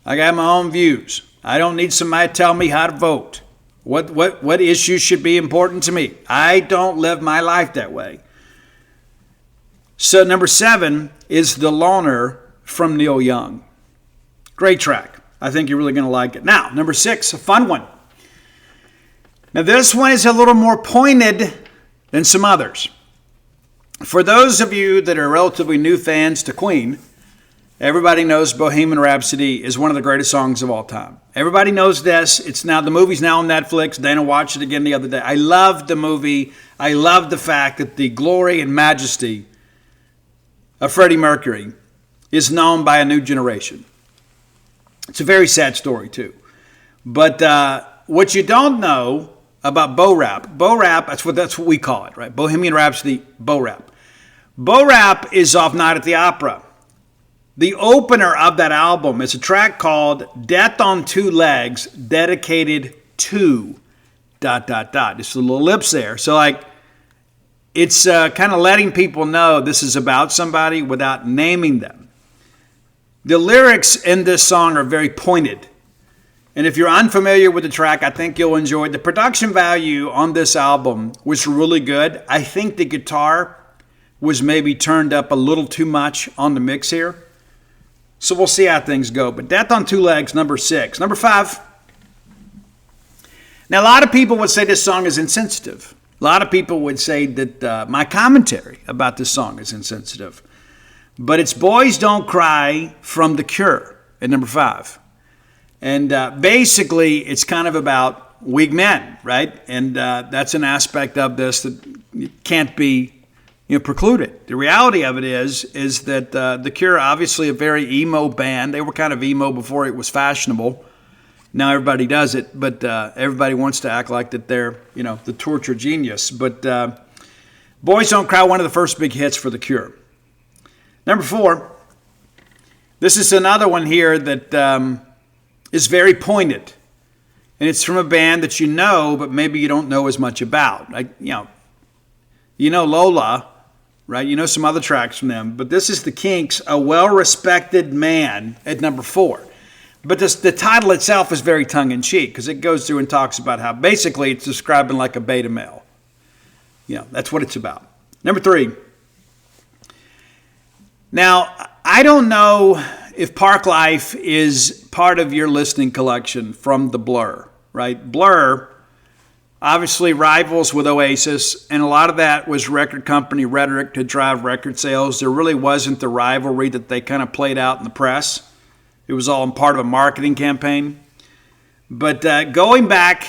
I got my own views. I don't need somebody to tell me how to vote. What issues should be important to me. I don't live my life that way. So number 7 is The Loner from Neil Young. Great track. I think you're really going to like it. Now, number 6, a fun one. Now, this one is a little more pointed than some others. For those of you that are relatively new fans to Queen, everybody knows Bohemian Rhapsody is one of the greatest songs of all time. Everybody knows this. The movie's now on Netflix. Dana watched it again the other day. I love the movie. I love the fact that the glory and majesty of Freddie Mercury is known by a new generation. It's a very sad story, too. But what you don't know about Bo Rap, that's what we call it, right? Bohemian Rhapsody, Bo Rap. Bo Rap is off Night at the Opera. The opener of that album is a track called Death on Two Legs, dedicated to ... Just a little ellipse there. So, it's kind of letting people know this is about somebody without naming them. The lyrics in this song are very pointed. And if you're unfamiliar with the track, I think you'll enjoy it. The production value on this album was really good. I think the guitar was maybe turned up a little too much on the mix here. So we'll see how things go. But Death on Two Legs, number 6. Number 5. Now, a lot of people would say this song is insensitive. A lot of people would say that my commentary about this song is insensitive. But it's Boys Don't Cry from The Cure at number 5. And basically, it's kind of about weak men, right? And that's an aspect of this that can't be precluded. The reality of it is that The Cure, obviously a very emo band. They were kind of emo before it was fashionable. Now everybody does it, but everybody wants to act like that they're, the torture genius. But Boys Don't Cry, one of the first big hits for The Cure. Number 4, this is another one here that is very pointed. And it's from a band that you know, but maybe you don't know as much about. Lola, right? You know some other tracks from them. But this is the Kinks, A Well-Respected Man at number 4. But the title itself is very tongue-in-cheek because it goes through and talks about how basically it's describing like a beta male. That's what it's about. Number 3. Now, I don't know if Park Life is part of your listening collection from the Blur, right? Blur obviously rivals with Oasis, and a lot of that was record company rhetoric to drive record sales. There really wasn't the rivalry that they kind of played out in the press. It was all part of a marketing campaign. But going back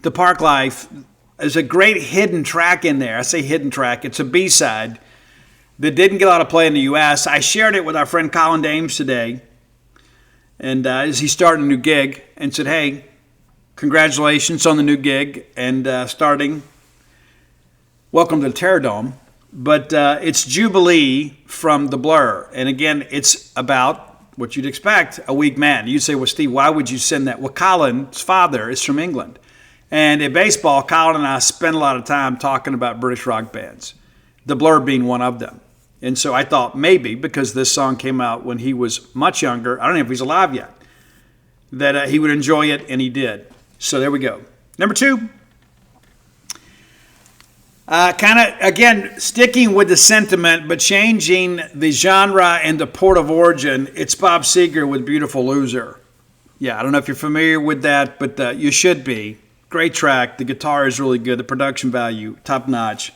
to Park Life, there's a great hidden track in there. I say hidden track. It's a B-side that didn't get a lot of play in the U.S. I shared it with our friend Colin Dames today. And as he started a new gig and said, hey, congratulations on the new gig and starting. Welcome to the Terror Dome. But it's Jubilee from the Blur. And again, it's about what you'd expect, a weak man. You'd say, well, Steve, why would you send that? Well, Colin's father is from England. And in baseball, Colin and I spend a lot of time talking about British rock bands, the Blur being one of them. And so I thought maybe, because this song came out when he was much younger, I don't know if he's alive yet, that he would enjoy it, and he did. So there we go. Number 2. Kind of, again, sticking with the sentiment, but changing the genre and the port of origin. It's Bob Seger with Beautiful Loser. Yeah, I don't know if you're familiar with that, but you should be. Great track. The guitar is really good. The production value, top notch.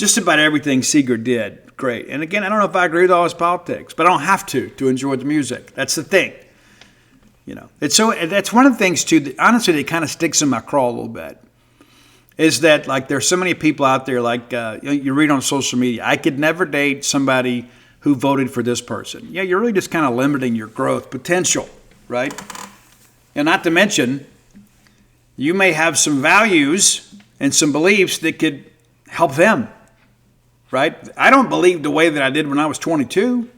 just about everything Seeger did, great. And again, I don't know if I agree with all his politics, but I don't have to enjoy the music. That's the thing. That's one of the things too, that, honestly, that kind of sticks in my craw a little bit, is that like there's so many people out there, like you read on social media, I could never date somebody who voted for this person. Yeah, you're really just kind of limiting your growth potential, right? And not to mention, you may have some values and some beliefs that could help them, right? I don't believe the way that I did when I was 22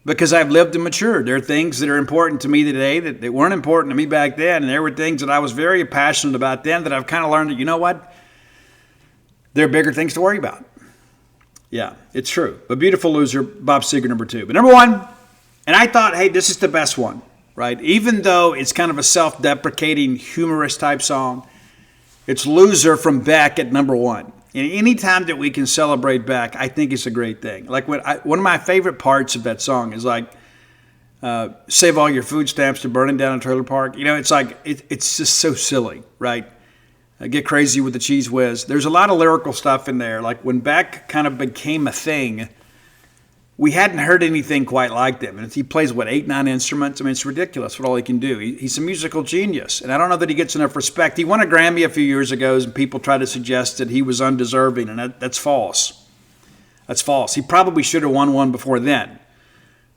because I've lived and matured. There are things that are important to me today that weren't important to me back then, and there were things that I was very passionate about then that I've kind of learned that, you know what? There are bigger things to worry about. Yeah, it's true. But Beautiful Loser, Bob Seger, number 2. But number 1, and I thought, hey, this is the best one, right? Even though it's kind of a self-deprecating, humorous type song, it's Loser from Beck at number 1. And any time that we can celebrate Beck, I think it's a great thing. Like one of my favorite parts of that song is like, save all your food stamps to burning down a trailer park. It's like, it's just so silly, right? Get crazy with the cheese whiz. There's a lot of lyrical stuff in there. Like when Beck kind of became a thing, we hadn't heard anything quite like them. And he plays, 8, 9 instruments? I mean, it's ridiculous what all he can do. He's a musical genius. And I don't know that he gets enough respect. He won a Grammy a few years ago, and people try to suggest that he was undeserving, and that's false. That's false. He probably should have won one before then.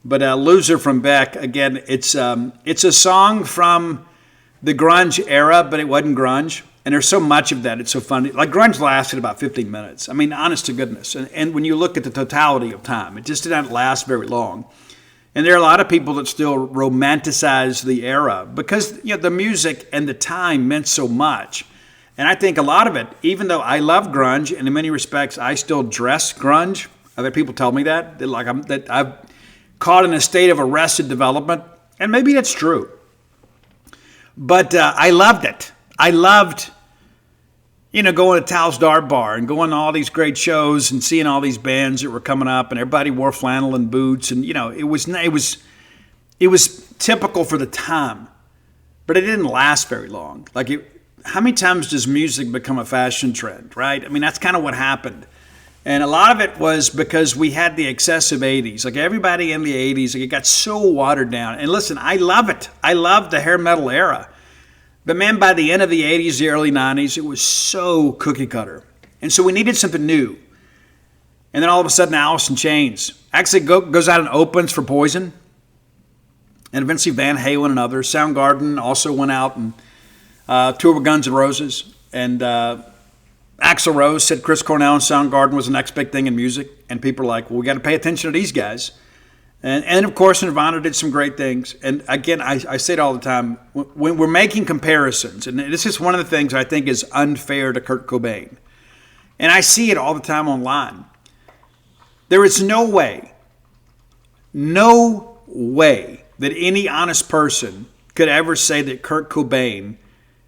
But Loser from Beck, again, it's a song from the grunge era, but it wasn't grunge. And there's so much of that. It's so funny. Like grunge lasted about 15 minutes. I mean, honest to goodness. And when you look at the totality of time, it just didn't last very long. And there are a lot of people that still romanticize the era because the music and the time meant so much. And I think a lot of it, even though I love grunge, and in many respects I still dress grunge. Other people tell me that I've caught in a state of arrested development, and maybe that's true. But I loved it. I loved going to Tal's Dart Bar and going to all these great shows and seeing all these bands that were coming up, and everybody wore flannel and boots, and it was typical for the time, but it didn't last very long. How many times does music become a fashion trend, right? I mean, that's kind of what happened, and a lot of it was because we had the excessive '80s. Like everybody in the '80s, it got so watered down. And listen, I love it. I love the hair metal era. But man, by the end of the 80s, the early 90s, it was so cookie cutter. And so we needed something new. And then all of a sudden, Alice in Chains actually goes out and opens for Poison. And eventually Van Halen and others. Soundgarden also went out and toured with Guns N' Roses. And Axl Rose said Chris Cornell and Soundgarden was the next big thing in music. And people are like, well, we got to pay attention to these guys. And of course, Nirvana did some great things. And again, I say it all the time, when we're making comparisons, and this is one of the things I think is unfair to Kurt Cobain, and I see it all the time online. There is no way that any honest person could ever say that Kurt Cobain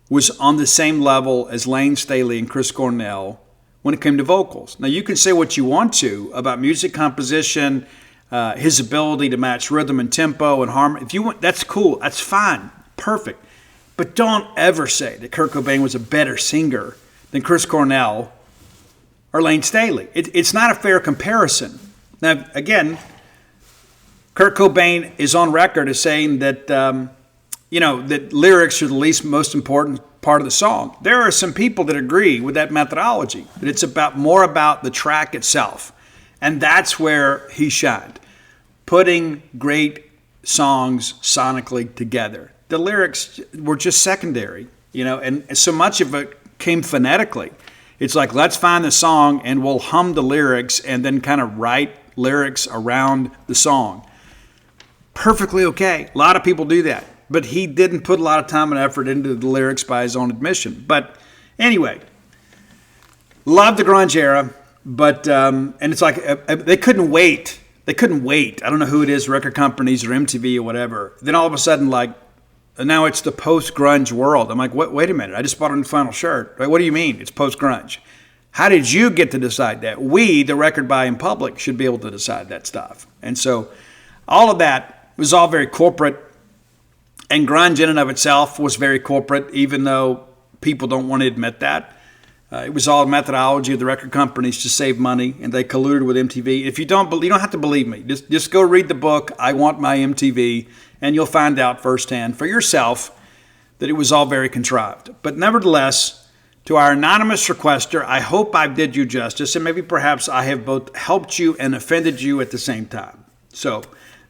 was on the same level as Lane Staley and Chris Cornell when it came to vocals. Now, you can say what you want to about music composition, his ability to match rhythm and tempo and harmony. If you want, that's cool. That's fine. Perfect. But don't ever say that Kurt Cobain was a better singer than Chris Cornell or Lane Staley. It's not a fair comparison. Now, again, Kurt Cobain is on record as saying that, that lyrics are the most important part of the song. There are some people that agree with that methodology, that it's more about the track itself. And that's where he shined, putting great songs sonically together. The lyrics were just secondary, and so much of it came phonetically. It's like, let's find the song and we'll hum the lyrics and then kind of write lyrics around the song. Perfectly okay. A lot of people do that. But he didn't put a lot of time and effort into the lyrics by his own admission. But anyway, love the grunge era. But, and it's like, they couldn't wait. They couldn't wait. I don't know who it is, record companies or MTV or whatever. Then all of a sudden, now it's the post-grunge world. I'm like, wait a minute. I just bought a new flannel shirt. Right? What do you mean it's post-grunge? How did you get to decide that? We, the record buying public, should be able to decide that stuff. And so all of that was all very corporate. And grunge in and of itself was very corporate, even though people don't want to admit that. It was all methodology of the record companies to save money, and they colluded with MTV. If you don't have to believe me. Just go read the book, I Want My MTV, and you'll find out firsthand for yourself that it was all very contrived. But nevertheless, to our anonymous requester, I hope I did you justice, and maybe perhaps I have both helped you and offended you at the same time. So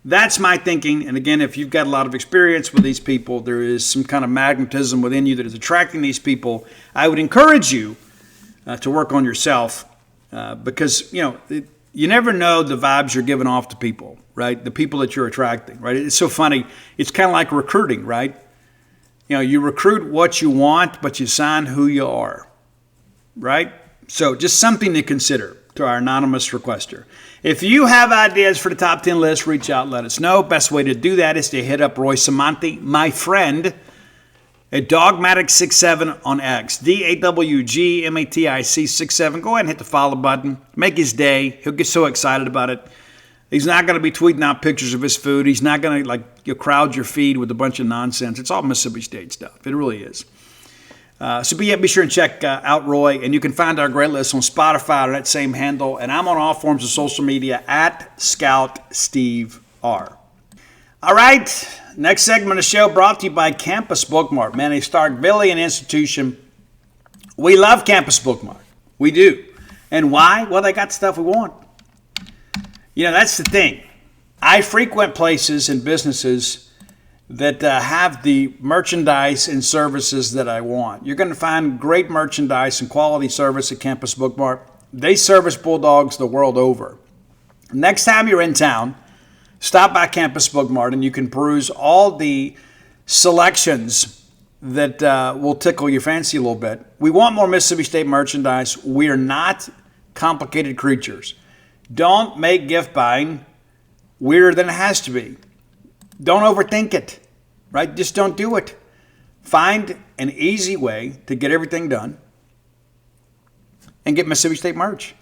that's my thinking. And again, if you've got a lot of experience with these people, there is some kind of magnetism within you that is attracting these people, I would encourage you to work on yourself because, you never know the vibes you're giving off to people, right? The people that you're attracting, right? It's so funny. It's kind of like recruiting, right? You recruit what you want, but you sign who you are, right? So just something to consider to our anonymous requester. If you have ideas for the top 10 list, reach out, let us know. Best way to do that is to hit up Roy Samanti, my friend, at Dogmatic67 on X. DAWGMATIC67. Go ahead and hit the follow button. Make his day. He'll get so excited about it. He's not going to be tweeting out pictures of his food. He's not going to crowd your feed with a bunch of nonsense. It's all Mississippi State stuff. It really is. So be sure and check out Roy. And you can find our great list on Spotify on that same handle. And I'm on all forms of social media at Scout Steve R. All right. Next segment of the show brought to you by Campus Bookmart. Man, a Starkvillian institution. We love Campus Bookmart. We do. And why? Well, they got stuff we want. That's the thing. I frequent places and businesses that have the merchandise and services that I want. You're going to find great merchandise and quality service at Campus Bookmart. They service Bulldogs the world over. Next time you're in town, stop by Campus Bookmart and you can peruse all the selections that will tickle your fancy a little bit. We want more Mississippi State merchandise. We are not complicated creatures. Don't make gift buying weirder than it has to be. Don't overthink it, right? Just don't do it. Find an easy way to get everything done and get Mississippi State merch.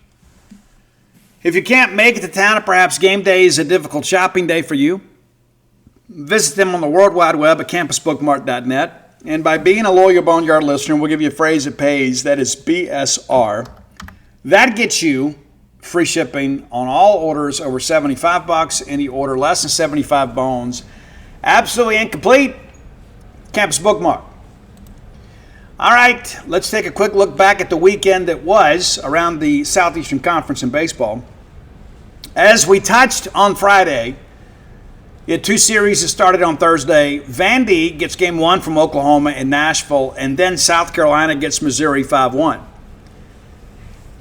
If you can't make it to town, or perhaps game day is a difficult shopping day for you, visit them on the World Wide Web at campusbookmart.net. And by being a loyal Boneyard listener, we'll give you a phrase that pays. That is BSR. That gets you free shipping on all orders over $75. Any order less than 75 bones. Absolutely incomplete. Campus Bookmart. All right, let's take a quick look back at the weekend that was around the Southeastern Conference in baseball. As we touched on Friday, you had two series that started on Thursday. Vandy gets game one from Oklahoma in Nashville, and then South Carolina gets Missouri 5-1.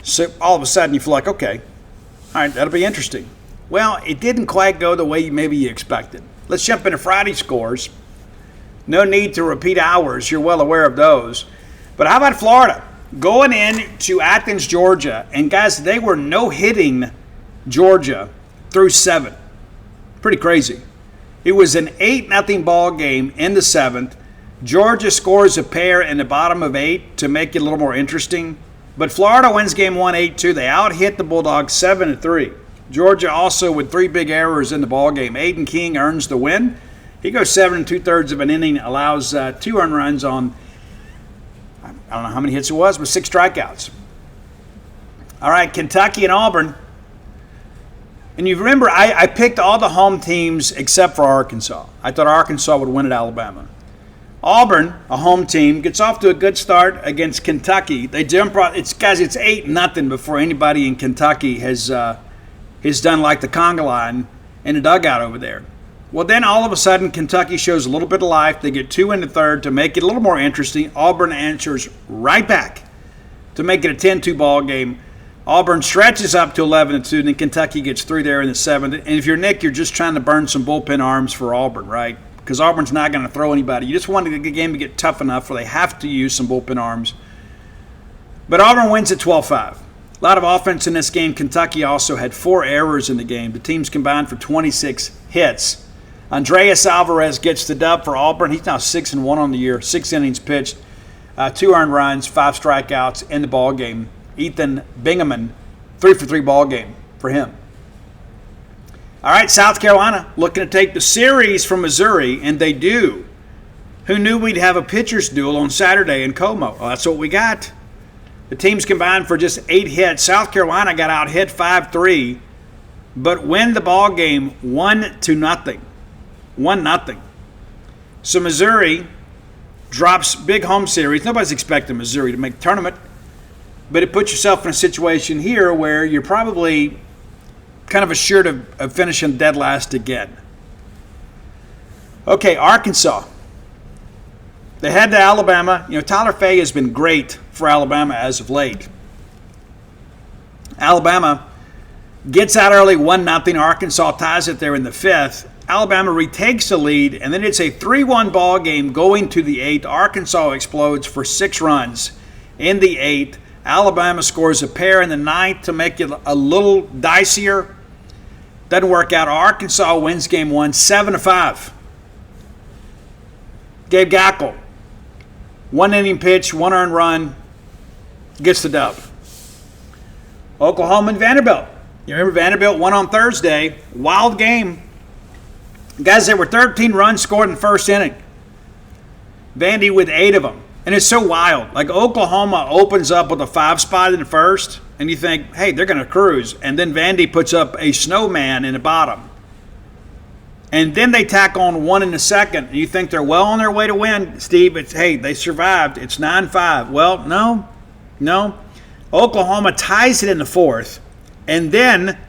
So all of a sudden you feel like, okay, all right, that'll be interesting. Well, it didn't quite go the way maybe you expected. Let's jump into Friday scores. No need to repeat hours. You're well aware of those. But how about Florida? Going in to Athens, Georgia. And guys, they were no-hitting Georgia through 7. Pretty crazy. It was an 8-0 ball game in the 7th. Georgia scores a pair in the bottom of 8 to make it a little more interesting. But Florida wins game 1 8-2. They out-hit the Bulldogs 7-3. Georgia also with 3 big errors in the ball game. Aiden King earns the win. He goes 7 2/3 of an inning, allows 2 earned runs on, I don't know how many hits it was, but 6 strikeouts. All right, Kentucky and Auburn. And you remember, I picked all the home teams except for Arkansas. I thought Arkansas would win at Alabama. Auburn, a home team, gets off to a good start against Kentucky. They jump out. It's 8-0 before anybody in Kentucky has done like the conga line in the dugout over there. Well, then all of a sudden, Kentucky shows a little bit of life. They get 2 in the 3rd to make it a little more interesting. Auburn answers right back to make it a 10-2 ball game. Auburn stretches up to 11-2, and then Kentucky gets 3 there in the 7th. And if you're Nick, you're just trying to burn some bullpen arms for Auburn, right? Because Auburn's not going to throw anybody. You just want the game to get tough enough where they have to use some bullpen arms. But Auburn wins at 12-5. A lot of offense in this game. Kentucky also had 4 errors in the game. The teams combined for 26 hits. Andreas Alvarez gets the dub for Auburn. He's now 6-1 on the year. 6 innings pitched, 2 earned runs, 5 strikeouts in the ball game. Ethan Bingaman, 3-for-3 ball game for him. All right, South Carolina looking to take the series from Missouri, and they do. Who knew we'd have a pitcher's duel on Saturday in Como? Well, that's what we got. The teams combined for just 8 hits. South Carolina got out hit 5-3, but win the ball game 1-0. 1-0. So Missouri drops big home series. Nobody's expecting Missouri to make the tournament, but it puts yourself in a situation here where you're probably kind of assured of finishing dead last again. Okay, Arkansas. They head to Alabama. Tyler Fay has been great for Alabama as of late. Alabama gets out early 1-0. Arkansas ties it there in the 5th. Alabama retakes the lead, and then it's a 3-1 ball game going to the 8th. Arkansas explodes for 6 runs in the 8th. Alabama scores a pair in the 9th to make it a little dicier. Doesn't work out. Arkansas wins game 1, 7-5. Gabe Gackel, 1 inning pitch, 1 earned run, gets the dub. Oklahoma and Vanderbilt. You remember Vanderbilt won on Thursday. Wild game. Guys, there were 13 runs scored in the first inning. Vandy with 8 of them. And it's so wild. Like Oklahoma opens up with a 5 spot in the first, and you think, hey, they're going to cruise. And then Vandy puts up a snowman in the bottom. And then they tack on 1 in the second, and you think they're well on their way to win. Steve, they survived. It's 9-5. Well, no. Oklahoma ties it in the 4th, and then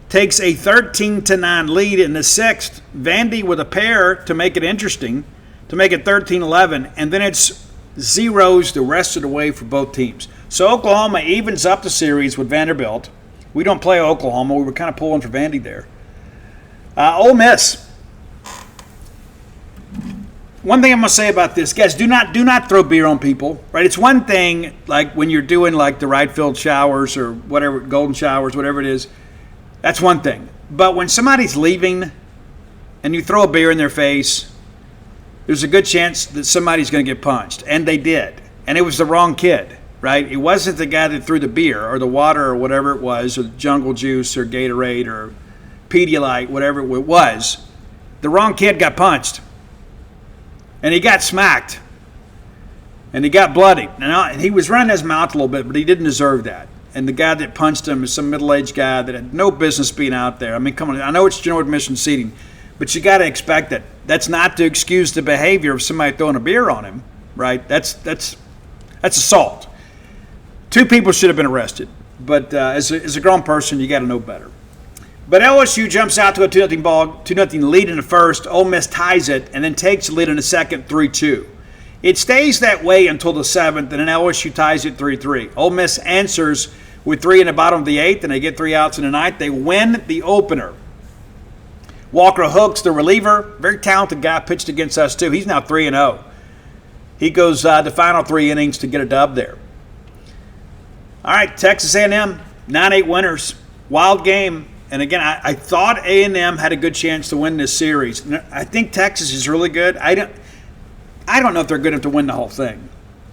takes a 13-9 lead in the 6th. Vandy with a pair to make it interesting, to make it 13-11, and then it's zeros the rest of the way for both teams. So Oklahoma evens up the series with Vanderbilt. We don't play Oklahoma. We were kind of pulling for Vandy there. Ole Miss. One thing I'm going to say about this, guys, do not throw beer on people, right? It's one thing, like when you're doing like the right field showers or whatever, golden showers, whatever it is. That's one thing. But when somebody's leaving and you throw a beer in their face, there's a good chance that somebody's going to get punched. And they did. And it was the wrong kid, right? It wasn't the guy that threw the beer or the water or whatever it was, or Jungle Juice or Gatorade or Pedialyte, whatever it was. The wrong kid got punched. And he got smacked. And he got bloodied. And he was running his mouth a little bit, but he didn't deserve that. And the guy that punched him is some middle-aged guy that had no business being out there. I mean, come on. I know it's general admission seating, but you got to expect that. That's not to excuse the behavior of somebody throwing a beer on him, right? That's assault. 2 people should have been arrested. But as a grown person, you got to know better. But LSU jumps out to a 2-0 lead in the first. Ole Miss ties it and then takes the lead in the second, 3-2. It stays that way until the 7th, and then LSU ties it 3-3. Ole Miss answers with 3 in the bottom of the 8th, and they get 3 outs in the 9th. They win the opener. Walker Hooks, the reliever, very talented guy, pitched against us too. He's now 3-0. He goes the final 3 innings to get a dub there. All right, Texas A&M, 9-8 winners. Wild game. And again, I thought A&M had a good chance to win this series. I think Texas is really good. I don't know if they're good enough to win the whole thing.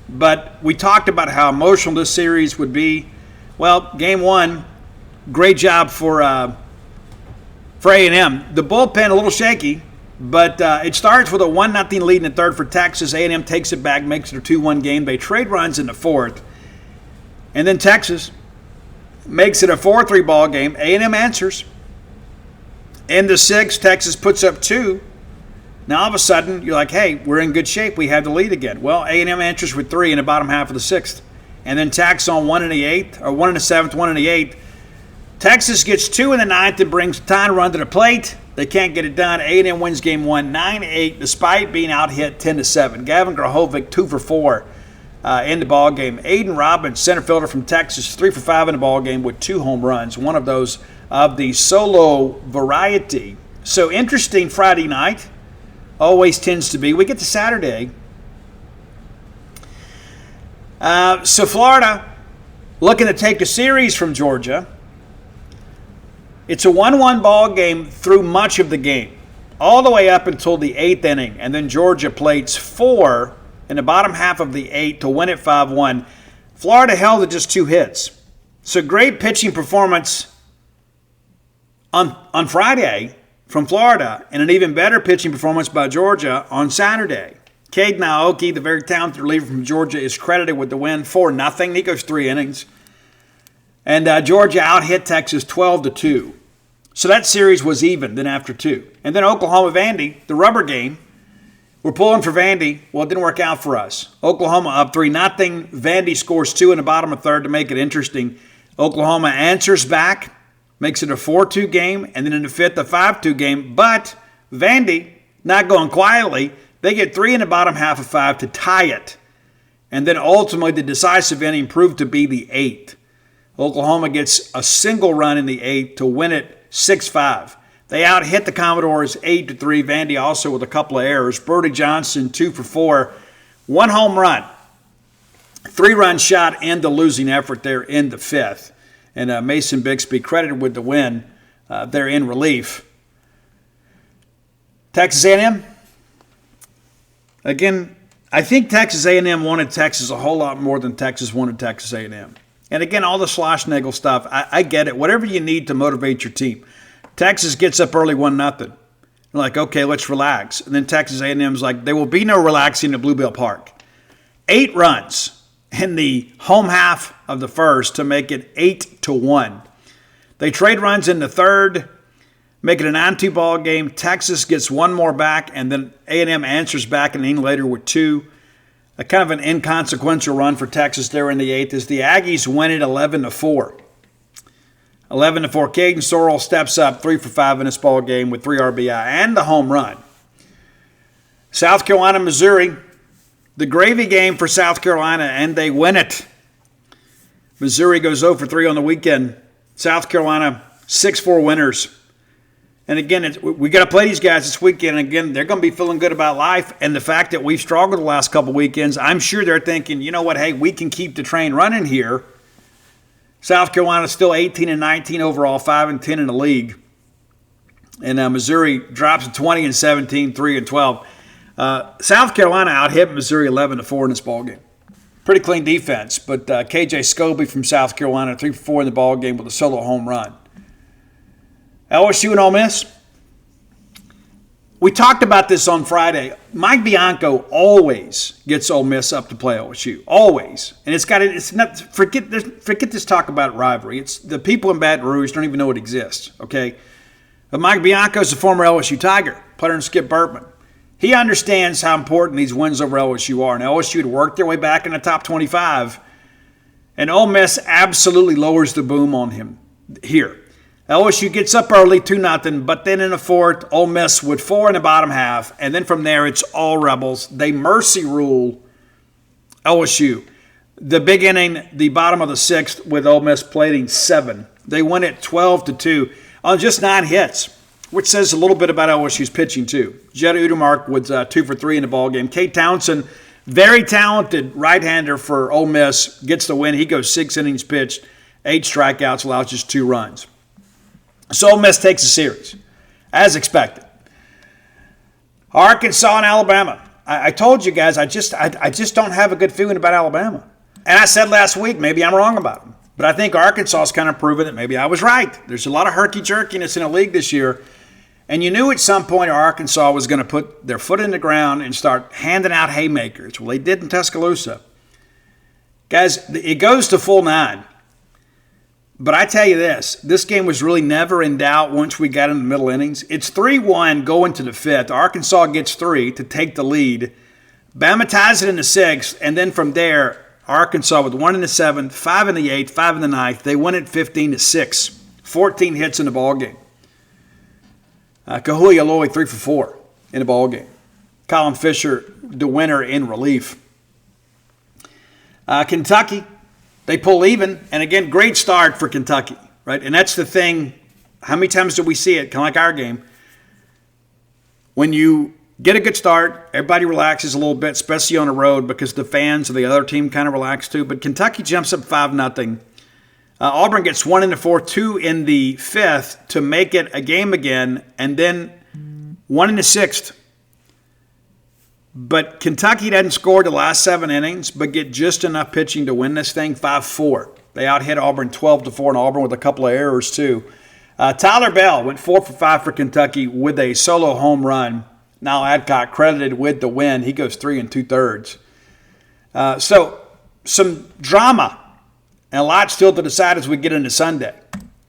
But we talked about how emotional this series would be. Well, game 1, great job for A&M. The bullpen a little shaky, but it starts with a 1-0 lead in the 3rd for Texas. A&M takes it back, makes it a 2-1 game. They trade runs in the 4th. And then Texas makes it a 4-3 ball game. A&M answers. In the 6th, Texas puts up 2. Now, all of a sudden, you're like, hey, we're in good shape. We have the lead again. Well, A&M answers with 3 in the bottom half of the 6th. And then tacks on 1 in the 8th, or 1 in the 7th, 1 in the 8th. Texas gets 2 in the 9th and brings the tying run to the plate. They can't get it done. A&M wins game 1, 9-8, despite being out hit 10-7. Gavin Grahovic, 2 for 4 in the ball game. Aiden Robbins, center fielder from Texas, 3 for 5 in the ball game with 2 home runs. One of those of the solo variety. So interesting Friday night. Always tends to be. We get to Saturday. So Florida looking to take a series from Georgia. It's a 1-1 ball game through much of the game, all the way up until the 8th inning, and then Georgia plates 4 in the bottom half of the 8th to win it 5-1. Florida held to just 2 hits. So great pitching performance on Friday from Florida, and an even better pitching performance by Georgia on Saturday. Cade Naoki, the very talented reliever from Georgia, is credited with the win 4-0. He goes 3 innings. And Georgia out-hit Texas 12-2. So that series was even then after 2. And then Oklahoma-Vandy, the rubber game. We're pulling for Vandy. Well, it didn't work out for us. Oklahoma up 3-0. Vandy scores 2 in the bottom of third to make it interesting. Oklahoma answers back, makes it a 4-2 game, and then in the fifth, a 5-2 game. But Vandy, not going quietly, they get 3 in the bottom half of 5 to tie it. And then ultimately, the decisive inning proved to be the 8th. Oklahoma gets a single run in the 8th to win it 6-5. They out-hit the Commodores 8-3. Vandy also with a couple of errors. Brody Johnson, 2 for 4. 1 home run. 3-run shot and the losing effort there in the 5th. And Mason Bixby credited with the win there in relief. Texas A&M. Again, I think Texas A&M wanted Texas a whole lot more than Texas wanted Texas A&M. And again, all the Schlossnagle stuff, I get it. Whatever you need to motivate your team. Texas gets up early 1-0. They're like, okay, let's relax. And then Texas A&M's like, there will be no relaxing at Bluebell Park. 8 runs in the home half of the first to make it 8-1. They trade runs in the third, make it a 9-2 ball game. Texas gets 1 more back, and then A&M answers back an inning later with 2. A kind of an inconsequential run for Texas there in the 8th as the Aggies win it 11-4. 11-4. Caden Sorrell steps up 3 for 5 in this ball game with 3 RBI and the home run. South Carolina, Missouri. The gravy game for South Carolina, and they win it. Missouri goes 0 for 3 on the weekend. South Carolina, 6-4 winners. And again, we got to play these guys this weekend. And again, they're going to be feeling good about life. And the fact that we've struggled the last couple weekends, I'm sure they're thinking, you know what, hey, we can keep the train running here. South Carolina still 18-19 overall, 5-10 in the league. And Missouri drops to 20-17, 3-12. South Carolina out-hit Missouri 11-4 in this ballgame. Pretty clean defense, but KJ Scobie from South Carolina, 3 for 4 in the ballgame with a solo home run. LSU and Ole Miss. We talked about this on Friday. Mike Bianco always gets Ole Miss up to play LSU, always. And it's not forget this talk about rivalry. It's the people in Baton Rouge don't even know it exists. Okay, but Mike Bianco is a former LSU Tiger, player in Skip Bertman. He understands how important these wins over LSU are, and LSU had worked their way back in the top 25, and Ole Miss absolutely lowers the boom on him here. LSU gets up early, 2-0, but then in the fourth, Ole Miss with 4 in the bottom half, and then from there, it's all Rebels. They mercy rule LSU. The big inning, the bottom of the 6th, with Ole Miss plating 7. They win it 12-2 on just 9 hits, which says a little bit about LSU's pitching too. Jed Udemark was 2 for 3 in the ballgame. Kate Townsend, very talented right-hander for Ole Miss, gets the win. He goes 6 innings pitched, 8 strikeouts, allows just 2 runs. So Ole Miss takes the series, as expected. Arkansas and Alabama. I told you guys, I just don't have a good feeling about Alabama. And I said last week, maybe I'm wrong about them. But I think Arkansas has kind of proven that maybe I was right. There's a lot of herky-jerkiness in the league this year. And you knew at some point Arkansas was going to put their foot in the ground and start handing out haymakers. Well, they did in Tuscaloosa. Guys, it goes to full 9. But I tell you this game was really never in doubt once we got in the middle innings. It's 3-1 going to the 5th. Arkansas gets 3 to take the lead. Bama ties it in the 6th, and then from there, Arkansas with 1 in the 7th, 5 in the 8th, 5 in the 9th. They win it 15-6. 14 hits in the ballgame. Kahui Aloy 3 for 4 in the ballgame. Colin Fisher, the winner in relief. Kentucky. They pull even, and again, great start for Kentucky, right? And that's the thing. How many times do we see it? Kind of like our game. When you get a good start, everybody relaxes a little bit, especially on the road, because the fans of the other team kind of relax too. But Kentucky jumps up 5-0. Auburn gets 1 in the 4th, 2 in the 5th to make it a game again, and then 1 in the 6th. But Kentucky doesn't score the last 7 innings, but get just enough pitching to win this thing 5-4. They out-hit Auburn 12-4, and Auburn with a couple of errors too. Tyler Bell went 4 for 5 for Kentucky with a solo home run. Now Adcock credited with the win. He goes 3 2/3. So some drama and a lot still to decide as we get into Sunday.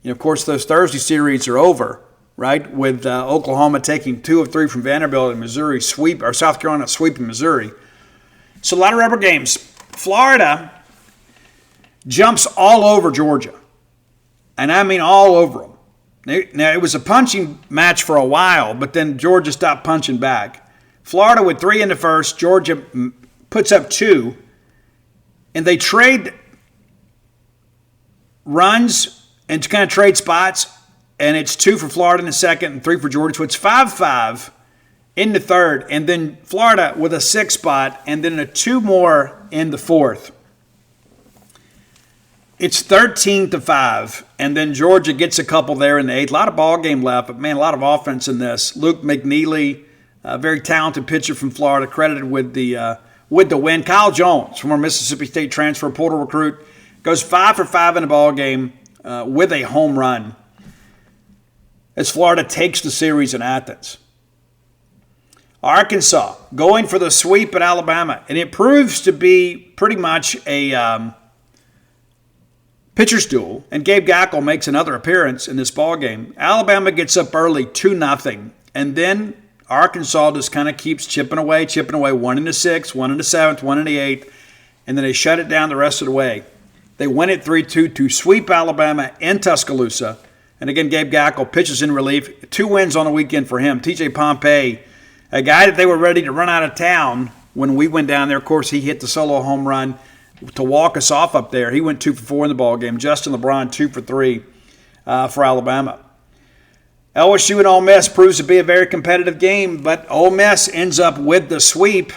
Of course, those Thursday series are over, right? With Oklahoma taking 2 of 3 from Vanderbilt and Missouri sweep, or South Carolina sweeping Missouri. So a lot of rubber games. Florida jumps all over Georgia, and I mean all over them. Now, it was a punching match for a while, but then Georgia stopped punching back. Florida with 3 in the first. Georgia puts up 2, and they trade runs and kind of trade spots, and it's 2 for Florida in the second and 3 for Georgia. So it's 5-5 in the third, and then Florida with a 6 spot, and then 2 more in the fourth. It's 13-5, and then Georgia gets a couple there in the eighth. A lot of ball game left, but man, a lot of offense in this. Luke McNeely, a very talented pitcher from Florida, credited with the win. Kyle Jones, from our Mississippi State transfer portal recruit, goes 5 for 5 in the ball game with a home run as Florida takes the series in Athens. Arkansas going for the sweep at Alabama, and it proves to be pretty much a pitcher's duel, and Gabe Gackle makes another appearance in this ballgame. Alabama gets up early 2-0, and then Arkansas just kind of keeps chipping away, 1 in the 6th, 1 in the 7th, 1 in the 8th, and then they shut it down the rest of the way. They win it 3-2 to sweep Alabama in Tuscaloosa. And again, Gabe Gackle pitches in relief. 2 wins on the weekend for him. TJ Pompey, a guy that they were ready to run out of town when we went down there. Of course, he hit the solo home run to walk us off up there. He went 2 for 4 in the ball game. Justin LeBron 2 for 3 for Alabama. LSU and Ole Miss proves to be a very competitive game, but Ole Miss ends up with the sweep.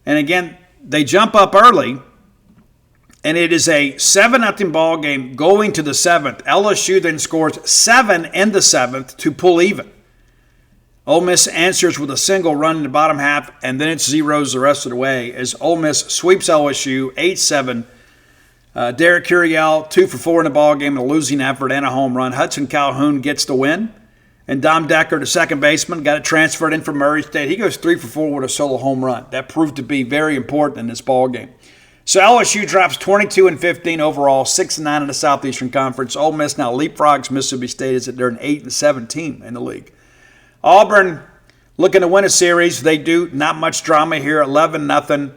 And again, they jump up early, and it is a 7-0 ball game going to the 7th. LSU then scores 7 in the 7th to pull even. Ole Miss answers with a single run in the bottom half, and then it zeros the rest of the way as Ole Miss sweeps LSU 8-7. Derek Curiel 2 for 4 in the ball game, a losing effort and a home run. Hudson Calhoun gets the win, and Dom Decker, the second baseman, got it transferred in from Murray State. He goes 3 for 4 with a solo home run. That proved to be very important in this ball game. So LSU drops 22-15 overall, 6-9 in the Southeastern Conference. Ole Miss now leapfrogs Mississippi State as they're an 8-17 in the league. Auburn looking to win a series. They do. Not much drama here. 11-0.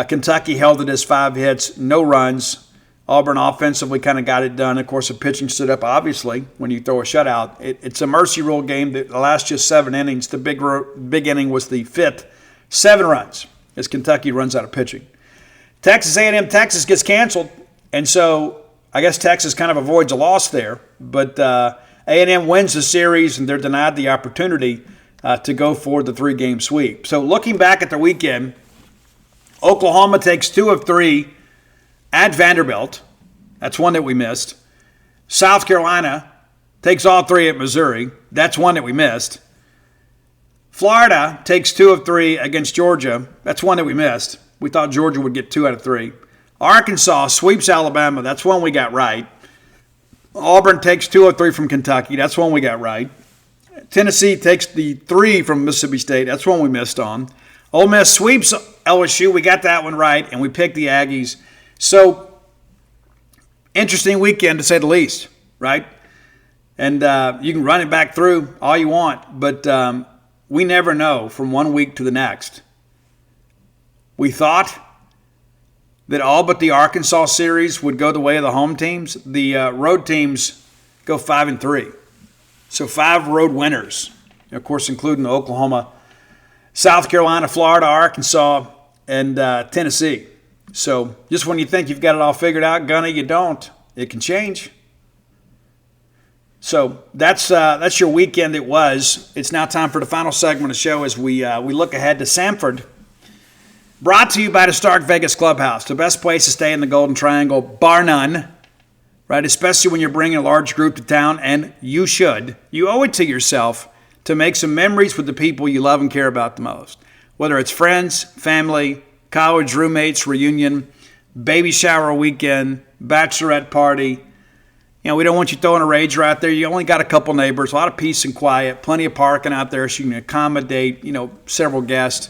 Kentucky held it as 5 hits, no runs. Auburn offensively kind of got it done. Of course, the pitching stood up, obviously, when you throw a shutout. It's a mercy rule game that lasts just 7 innings. The big inning was the 5th. 7 runs as Kentucky runs out of pitching. Texas A&M, Texas gets canceled. And so I guess Texas kind of avoids a loss there. But A&M wins the series, and they're denied the opportunity to go for the 3-game sweep. So looking back at the weekend, Oklahoma takes 2 of 3 at Vanderbilt. That's one that we missed. South Carolina takes all 3 at Missouri. That's one that we missed. Florida takes 2 of 3 against Georgia. That's one that we missed. We thought Georgia would get 2 out of 3. Arkansas sweeps Alabama. That's one we got right. Auburn takes 2 of 3 from Kentucky. That's one we got right. Tennessee takes the 3 from Mississippi State. That's one we missed on. Ole Miss sweeps LSU. We got that one right, and we picked the Aggies. So, interesting weekend to say the least, right? And you can run it back through all you want, but we never know from one week to the next. We thought that all but the Arkansas series would go the way of the home teams. The road teams go 5-3. So 5 road winners, of course, including Oklahoma, South Carolina, Florida, Arkansas, and Tennessee. So just when you think you've got it all figured out, Gunny, you don't. It can change. So that's your weekend. It was. It's now time for the final segment of the show as we look ahead to Samford. Brought to you by the Stark Vegas Clubhouse, the best place to stay in the Golden Triangle, bar none, right? Especially when you're bringing a large group to town, and you should. You owe it to yourself to make some memories with the people you love and care about the most. Whether it's friends, family, college roommates, reunion, baby shower weekend, bachelorette party, We don't want you throwing a rager out there. You only got a couple neighbors, a lot of peace and quiet, plenty of parking out there so you can accommodate, several guests.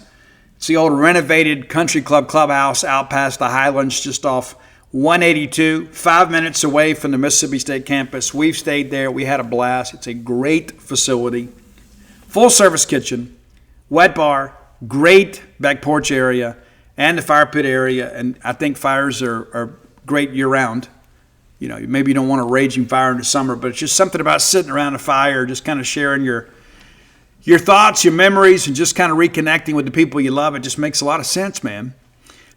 It's the old renovated country club clubhouse out past the Highlands, just off 182, 5 minutes away from the Mississippi State campus. We've stayed there. We had a blast. It's a great facility. Full-service kitchen, wet bar, great back porch area, and the fire pit area. And I think fires are great year-round. Maybe you don't want a raging fire in the summer, but it's just something about sitting around a fire, just kind of sharing your thoughts, your memories, and just kind of reconnecting with the people you love. It just makes a lot of sense, man.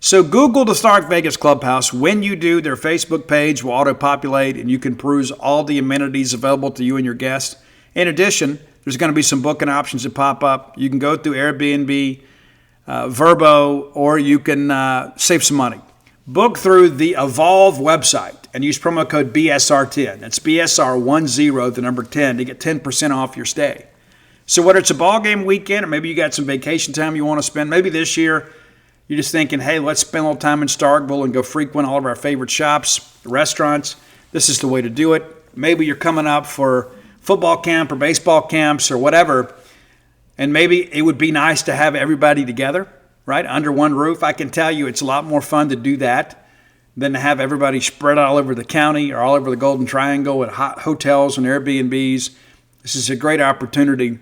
So Google the Stark Vegas Clubhouse. When you do, their Facebook page will auto-populate, and you can peruse all the amenities available to you and your guests. In addition, there's going to be some booking options that pop up. You can go through Airbnb, Vrbo, or you can save some money. Book through the Evolve website and use promo code BSR10. That's BSR10, the number 10, to get 10% off your stay. So whether it's a ball game weekend or maybe you got some vacation time you want to spend, maybe this year you're just thinking, hey, let's spend a little time in Starkville and go frequent all of our favorite shops, restaurants. This is the way to do it. Maybe you're coming up for football camp or baseball camps or whatever, and maybe it would be nice to have everybody together, right, under one roof. I can tell you it's a lot more fun to do that than to have everybody spread all over the county or all over the Golden Triangle at hotels and Airbnbs. This is a great opportunity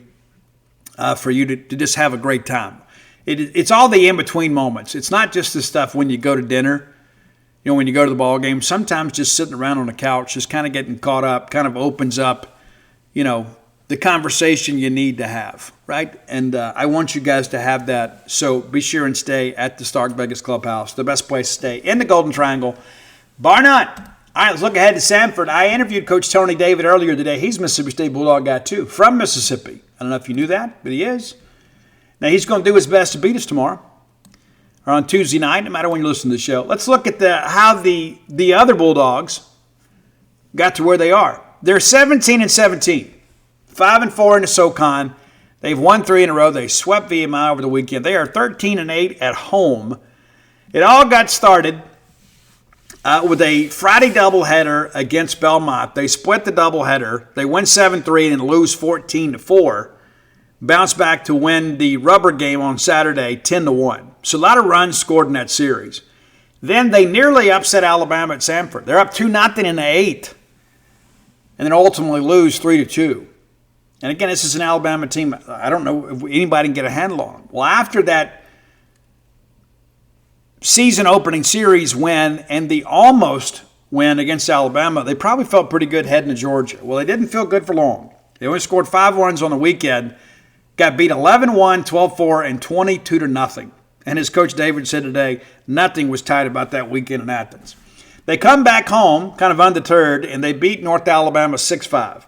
for you to just have a great time. It's all the in-between moments. It's not just the stuff when you go to dinner, when you go to the ball game. Sometimes just sitting around on the couch, just kind of getting caught up, kind of opens up, the conversation you need to have, right? And I want you guys to have that. So be sure and stay at the Stark Vegas Clubhouse, the best place to stay in the Golden Triangle, bar none. All right, let's look ahead to Sanford. I interviewed Coach Tony David earlier today. He's a Mississippi State Bulldog guy too, from Mississippi. I don't know if you knew that, but he is. Now, he's going to do his best to beat us tomorrow or on Tuesday night, no matter when you listen to the show. Let's look at how the other Bulldogs got to where they are. They're 17-17, 5-4 in the SoCon. They've won 3 in a row. They swept VMI over the weekend. They are 13-8 at home. It all got started with a Friday doubleheader against Belmont. They split the doubleheader. They win 7-3 and lose 14-4. Bounce back to win the rubber game on Saturday 10-1. So a lot of runs scored in that series. Then they nearly upset Alabama at Sanford. They're up 2-0 in the 8th. And then ultimately lose 3-2. And again, this is an Alabama team. I don't know if anybody can get a handle on them. Well, after that season opening series win and the almost win against Alabama, they probably felt pretty good heading to Georgia. Well, they didn't feel good for long. They only scored 5 runs on the weekend. Got beat 11-1, 12-4, and 22-0. And as Coach David said today, nothing was tight about that weekend in Athens. They come back home, kind of undeterred, and they beat North Alabama 6-5.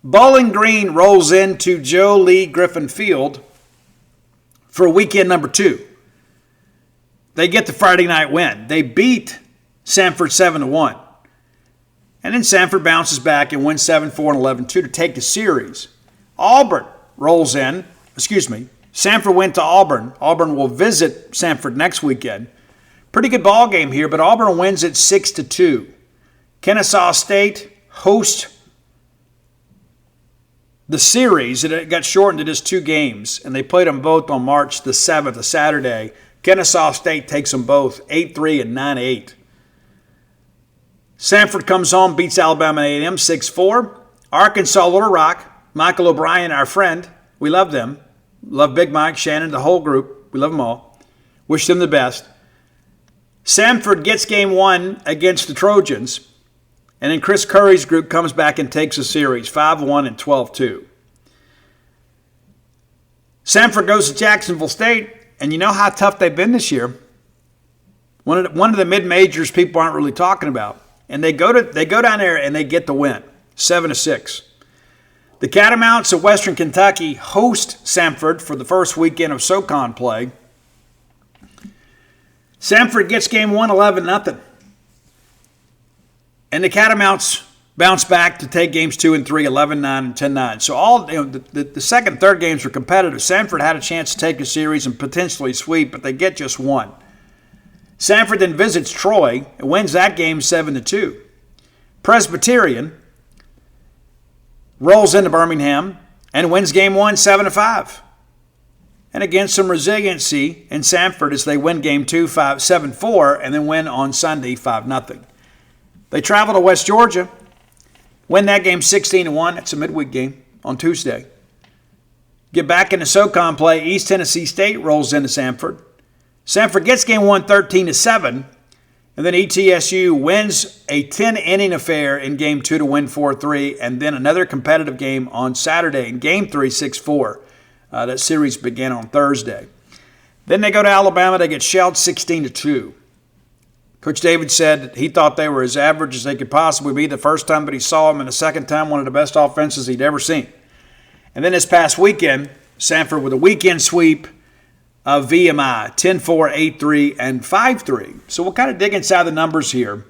Bowling Green rolls into Joe Lee Griffin Field for weekend number 2. They get the Friday night win. They beat Sanford 7-1. And then Sanford bounces back and wins 7-4 and 11-2 to take the series. Auburn rolls in. Sanford went to Auburn. Auburn will visit Sanford next weekend. Pretty good ball game here, but Auburn wins it 6-2. Kennesaw State hosts the series. It got shortened to just 2 games, and they played them both on March the 7th, a Saturday. Kennesaw State takes them both 8-3 and 9-8. Sanford comes home, beats Alabama A&M 6-4. Arkansas Little Rock, Michael O'Brien, our friend. We love them. Love Big Mike, Shannon, the whole group. We love them all. Wish them the best. Sanford gets game 1 against the Trojans. And then Chris Curry's group comes back and takes the series, 5-1 and 12-2. Sanford goes to Jacksonville State, and you know how tough they've been this year. One of the mid-majors people aren't really talking about. And they go down there and they get the win, 7-6. The Catamounts of Western Kentucky host Sanford for the first weekend of SoCon play. Sanford gets game 1, 11-0. And the Catamounts bounce back to take games 2 and 3, 11-9 and 10-9. So all the second, third games were competitive. Sanford had a chance to take a series and potentially sweep, but they get just 1. Sanford then visits Troy and wins that game 7-2. Presbyterian rolls into Birmingham and wins game 1 7-5. And again, some resiliency in Sanford as they win game 2 7-4 and then win on Sunday 5-0. They travel to West Georgia, win that game 16-1. It's a midweek game on Tuesday. Get back into SoCon play. East Tennessee State rolls into Sanford. Sanford gets game 1 13-7. And then ETSU wins a 10-inning affair in game 2 to win 4-3. And then another competitive game on Saturday in game 3 6-4. That series began on Thursday. Then they go to Alabama. They get shelled 16-2. Coach David said he thought they were as average as they could possibly be the first time that he saw them, and the second time one of the best offenses he'd ever seen. And then this past weekend, Sanford with a weekend sweep of VMI, 10-4, 8-3, and 5-3. So we'll kind of dig inside the numbers here.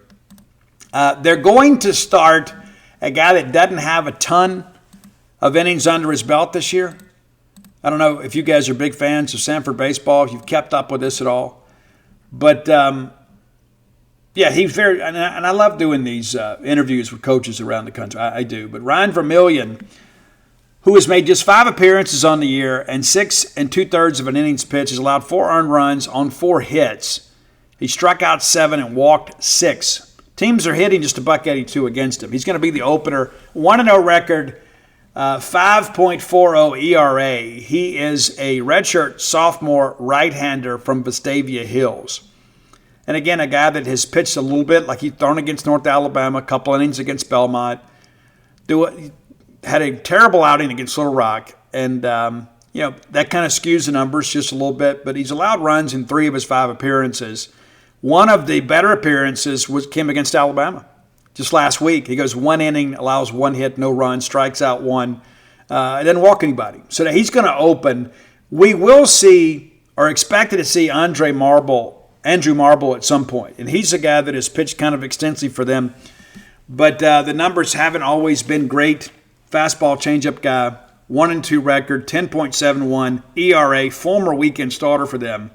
They're going to start a guy that doesn't have a ton of innings under his belt this year. I don't know if you guys are big fans of Sanford baseball, if you've kept up with this at all. But, he's very – and I love doing these interviews with coaches around the country. I do. But Ryan Vermillion, who has made just 5 appearances on the year and 6 2/3 of an innings pitch, has allowed 4 earned runs on 4 hits. He struck out 7 and walked 6. Teams are hitting just $1.82 against him. He's going to be the opener. 1-0 record. 5.40 ERA. He is a redshirt sophomore right-hander from Vestavia Hills. And again, a guy that has pitched a little bit, like he's thrown against North Alabama, a couple innings against Belmont. Had a terrible outing against Little Rock. And, that kind of skews the numbers just a little bit. But he's allowed runs in 3 of his 5 appearances. One of the better appearances came against Alabama. Just last week, he goes 1 inning, allows 1 hit, no run, strikes out 1, doesn't walk anybody. So he's going to open. We will see, or expected to see, Andrew Marble at some point. And he's a guy that has pitched kind of extensively for them. But the numbers haven't always been great. Fastball, changeup guy, 1-2 record, 10.71 ERA, former weekend starter for them.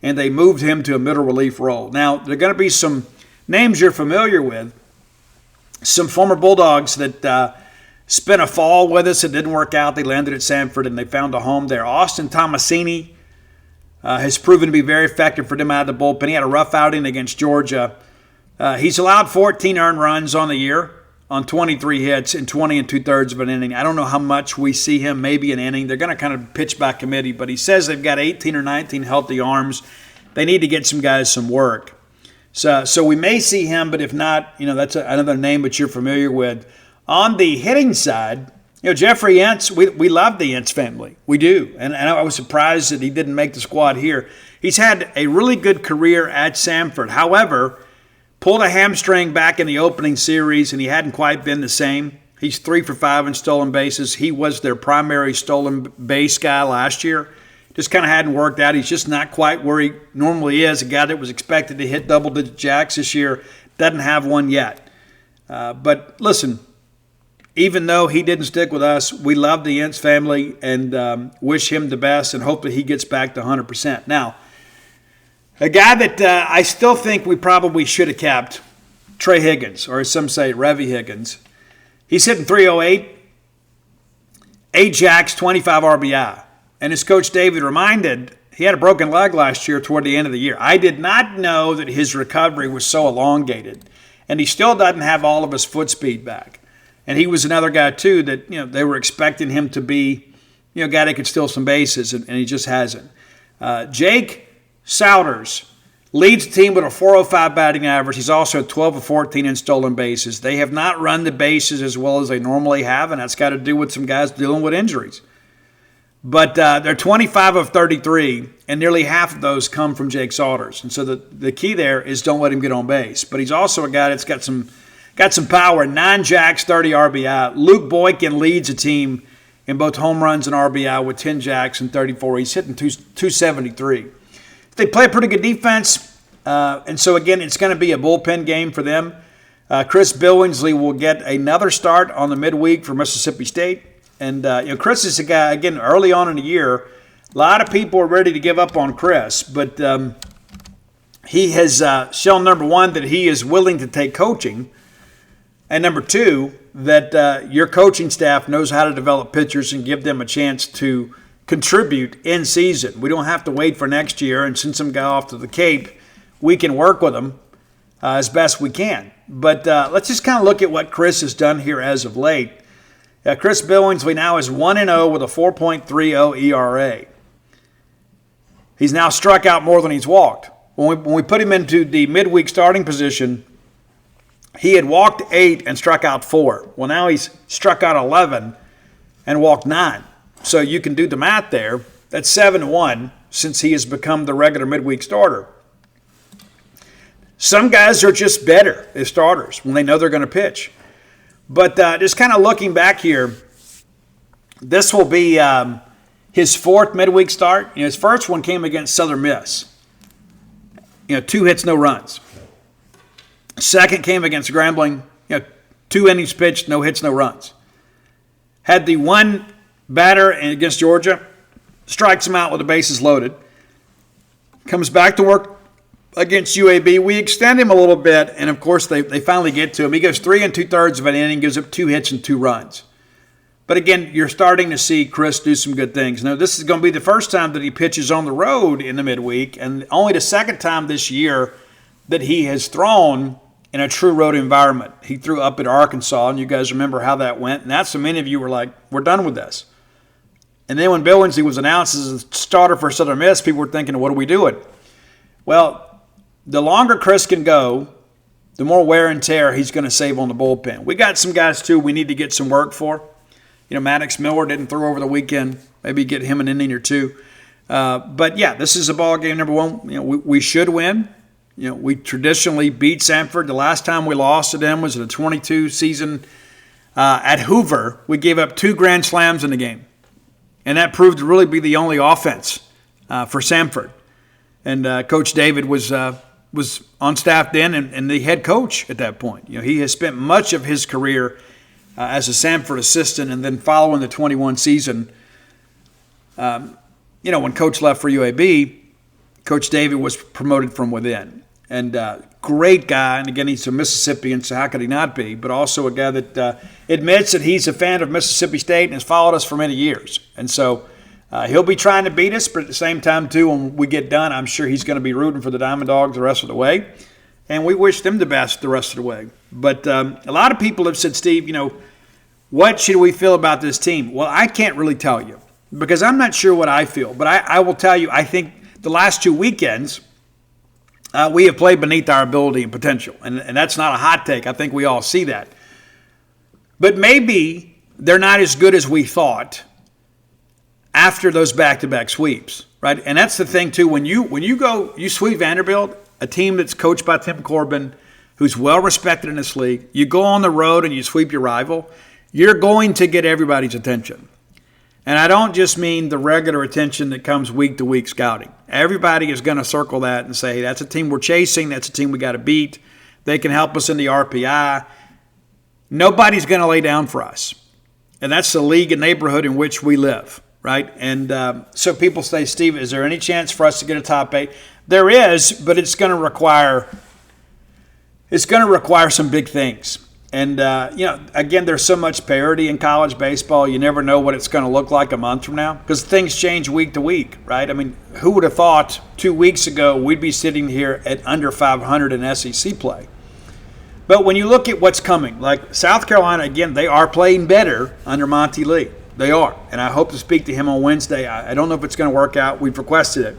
And they moved him to a middle relief role. Now, there are going to be some names you're familiar with. Some former Bulldogs that spent a fall with us. It didn't work out. They landed at Sanford, and they found a home there. Austin Tomasini has proven to be very effective for them out of the bullpen. He had a rough outing against Georgia. He's allowed 14 earned runs on the year on 23 hits in 20 2/3 of an inning. I don't know how much we see him, maybe an inning. They're going to kind of pitch by committee, but he says they've got 18 or 19 healthy arms. They need to get some guys some work. So we may see him, but if not, that's another name that you're familiar with. On the hitting side, Jeffrey Entz, we love the Entz family. We do. And I was surprised that he didn't make the squad here. He's had a really good career at Sanford. However, pulled a hamstring back in the opening series, and he hadn't quite been the same. He's 3 for 5 in stolen bases. He was their primary stolen base guy last year. Just kind of hadn't worked out. He's just not quite where he normally is. A guy that was expected to hit double-digit jacks this year doesn't have one yet. But listen, even though he didn't stick with us, we love the Entz family and wish him the best, and hopefully he gets back to 100%. Now, a guy that I still think we probably should have kept, Trey Higgins, or as some say, Revy Higgins. He's hitting .308, 8 jacks, 25 RBI. And as Coach David reminded, he had a broken leg last year toward the end of the year. I did not know that his recovery was so elongated. And he still doesn't have all of his foot speed back. And he was another guy, too, that they were expecting him to be a guy that could steal some bases, and he just hasn't. Jake Souders leads the team with a .405 batting average. He's also 12 of 14 in stolen bases. They have not run the bases as well as they normally have, and that's got to do with some guys dealing with injuries. But they're 25 of 33, and nearly half of those come from Jake Souders. And so the key there is don't let him get on base. But he's also a guy that's got some power, 9 jacks, 30 RBI. Luke Boykin leads the team in both home runs and RBI with 10 jacks and 34. He's hitting 273. They play a pretty good defense, and so, again, it's going to be a bullpen game for them. Chris Billingsley will get another start on the midweek for Mississippi State. And, Chris is a guy, again, early on in the year, a lot of people are ready to give up on Chris, but he has shown, number one, that he is willing to take coaching. And number two, that your coaching staff knows how to develop pitchers and give them a chance to contribute in season. We don't have to wait for next year and send some guy off to the Cape. We can work with them as best we can. But let's just kind of look at what Chris has done here as of late. Chris Billingsley now is 1-0 with a 4.30 ERA. He's now struck out more than he's walked. When we put him into the midweek starting position, he had walked 8 and struck out 4. Well, now he's struck out 11 and walked 9. So you can do the math there. That's 7-1 since he has become the regular midweek starter. Some guys are just better as starters when they know they're going to pitch. But just kind of looking back here, this will be his 4th midweek start. His first one came against Southern Miss. 2 hits, no runs. Second came against Grambling. 2 innings pitched, no hits, no runs. Had the one batter against Georgia, strikes him out with the bases loaded. Comes back to work against UAB. We extend him a little bit, and of course they finally get to him. He goes 3 2/3 of an inning, gives up 2 hits and 2 runs. But again, you're starting to see Chris do some good things. Now, this is going to be the first time that he pitches on the road in the midweek, and only the second time this year that he has thrown in a true road environment. He threw up at Arkansas, and you guys remember how that went. And that's so many of you were like, we're done with this. And then when Billingsley was announced as a starter for Southern Miss, people were thinking, what are we doing? Well, the longer Chris can go, the more wear and tear he's going to save on the bullpen. We got some guys, too, we need to get some work for. Maddox Miller didn't throw over the weekend. Maybe get him an inning or 2. But, yeah, this is a ball game, number one. We should win. We traditionally beat Samford. The last time we lost to them was in the 22 season at Hoover. We gave up 2 grand slams in the game. And that proved to really be the only offense for Samford. And Coach David was on staff then and the head coach at that point. He has spent much of his career as a Samford assistant, and then following the 21 season, when Coach left for UAB, Coach David was promoted from within. And great guy, and again, he's a Mississippian, so how could he not be? But also a guy that admits that he's a fan of Mississippi State and has followed us for many years. And so he'll be trying to beat us, but at the same time, too, when we get done, I'm sure he's going to be rooting for the Diamond Dogs the rest of the way. And we wish them the best the rest of the way. But a lot of people have said, Steve, what should we feel about this team? Well, I can't really tell you because I'm not sure what I feel. But I will tell you, I think the last 2 weekends, we have played beneath our ability and potential. And that's not a hot take. I think we all see that. But maybe they're not as good as we thought after those back-to-back sweeps, right? And that's the thing, too. When you sweep Vanderbilt, a team that's coached by Tim Corbin, who's well-respected in this league, you go on the road and you sweep your rival, you're going to get everybody's attention. And I don't just mean the regular attention that comes week-to-week scouting. Everybody is going to circle that and say, hey, that's a team we're chasing. That's a team we got to beat. They can help us in the RPI. Nobody's going to lay down for us. And that's the league and neighborhood in which we live, right? And so people say, Steve, is there any chance for us to get a top 8? There is, but it's going to require some big things. And, again, there's so much parity in college baseball. You never know what it's going to look like a month from now because things change week to week, right? I mean, who would have thought 2 weeks ago we'd be sitting here at under 500 in SEC play? But when you look at what's coming, like South Carolina, again, they are playing better under Monty Lee. They are. And I hope to speak to him on Wednesday. I don't know if it's going to work out. We've requested it.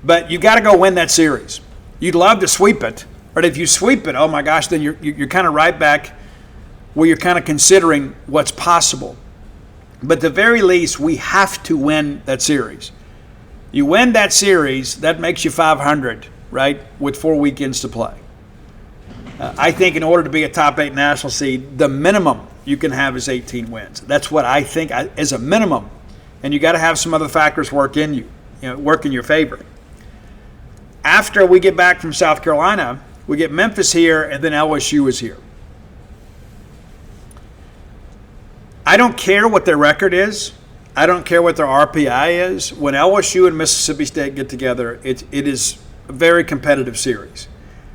But you got to go win that series. You'd love to sweep it. But if you sweep it, oh my gosh, then you're kind of right back where you're kind of considering what's possible. But at the very least, we have to win that series. You win that series, that makes you 500, right, with 4 weekends to play. I think in order to be a top 8 national seed, the minimum you can have is 18 wins. That's what I think is a minimum. And you got to have some other factors work in your favor. After we get back from South Carolina, we get Memphis here, and then LSU is here. I don't care what their record is. I don't care what their RPI is. When LSU and Mississippi State get together, it is a very competitive series.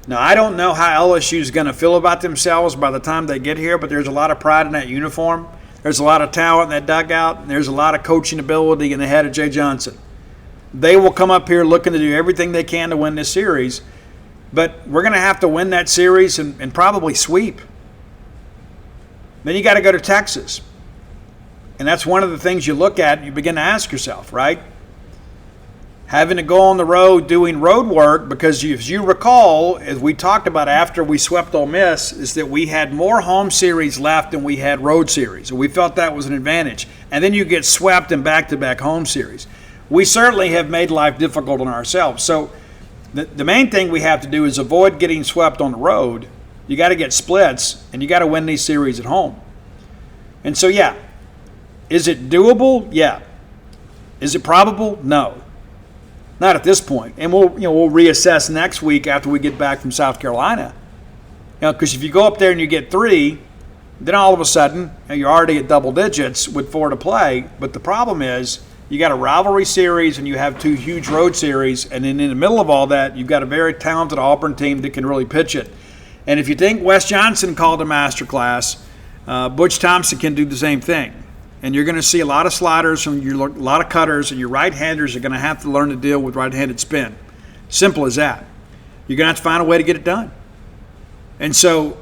Now, I don't know how LSU is going to feel about themselves by the time they get here, but there's a lot of pride in that uniform. There's a lot of talent in that dugout, and there's a lot of coaching ability in the head of Jay Johnson. They will come up here looking to do everything they can to win this series, but we're going to have to win that series and probably sweep. Then you got to go to Texas. And that's one of the things you look at and you begin to ask yourself, right? Having to go on the road doing road work, because as you recall, as we talked about after we swept Ole Miss, is that we had more home series left than we had road series. And we felt that was an advantage. And then you get swept in back-to-back home series. We certainly have made life difficult on ourselves. So the main thing we have to do is avoid getting swept on the road. You got to get splits, and you got to win these series at home. And so, yeah, is it doable? Yeah. Is it probable? No. Not at this point. And we'll reassess next week after we get back from South Carolina. Because if you go up there and you get 3, then all of a sudden you're already at double digits with 4 to play. But the problem is you got a rivalry series and you have 2 huge road series, and then in the middle of all that, you've got a very talented Auburn team that can really pitch it. And if you think Wes Johnson called a masterclass, Butch Thompson can do the same thing. And you're going to see a lot of sliders and a lot of cutters, and your right-handers are going to have to learn to deal with right-handed spin. Simple as that. You're going to have to find a way to get it done. And so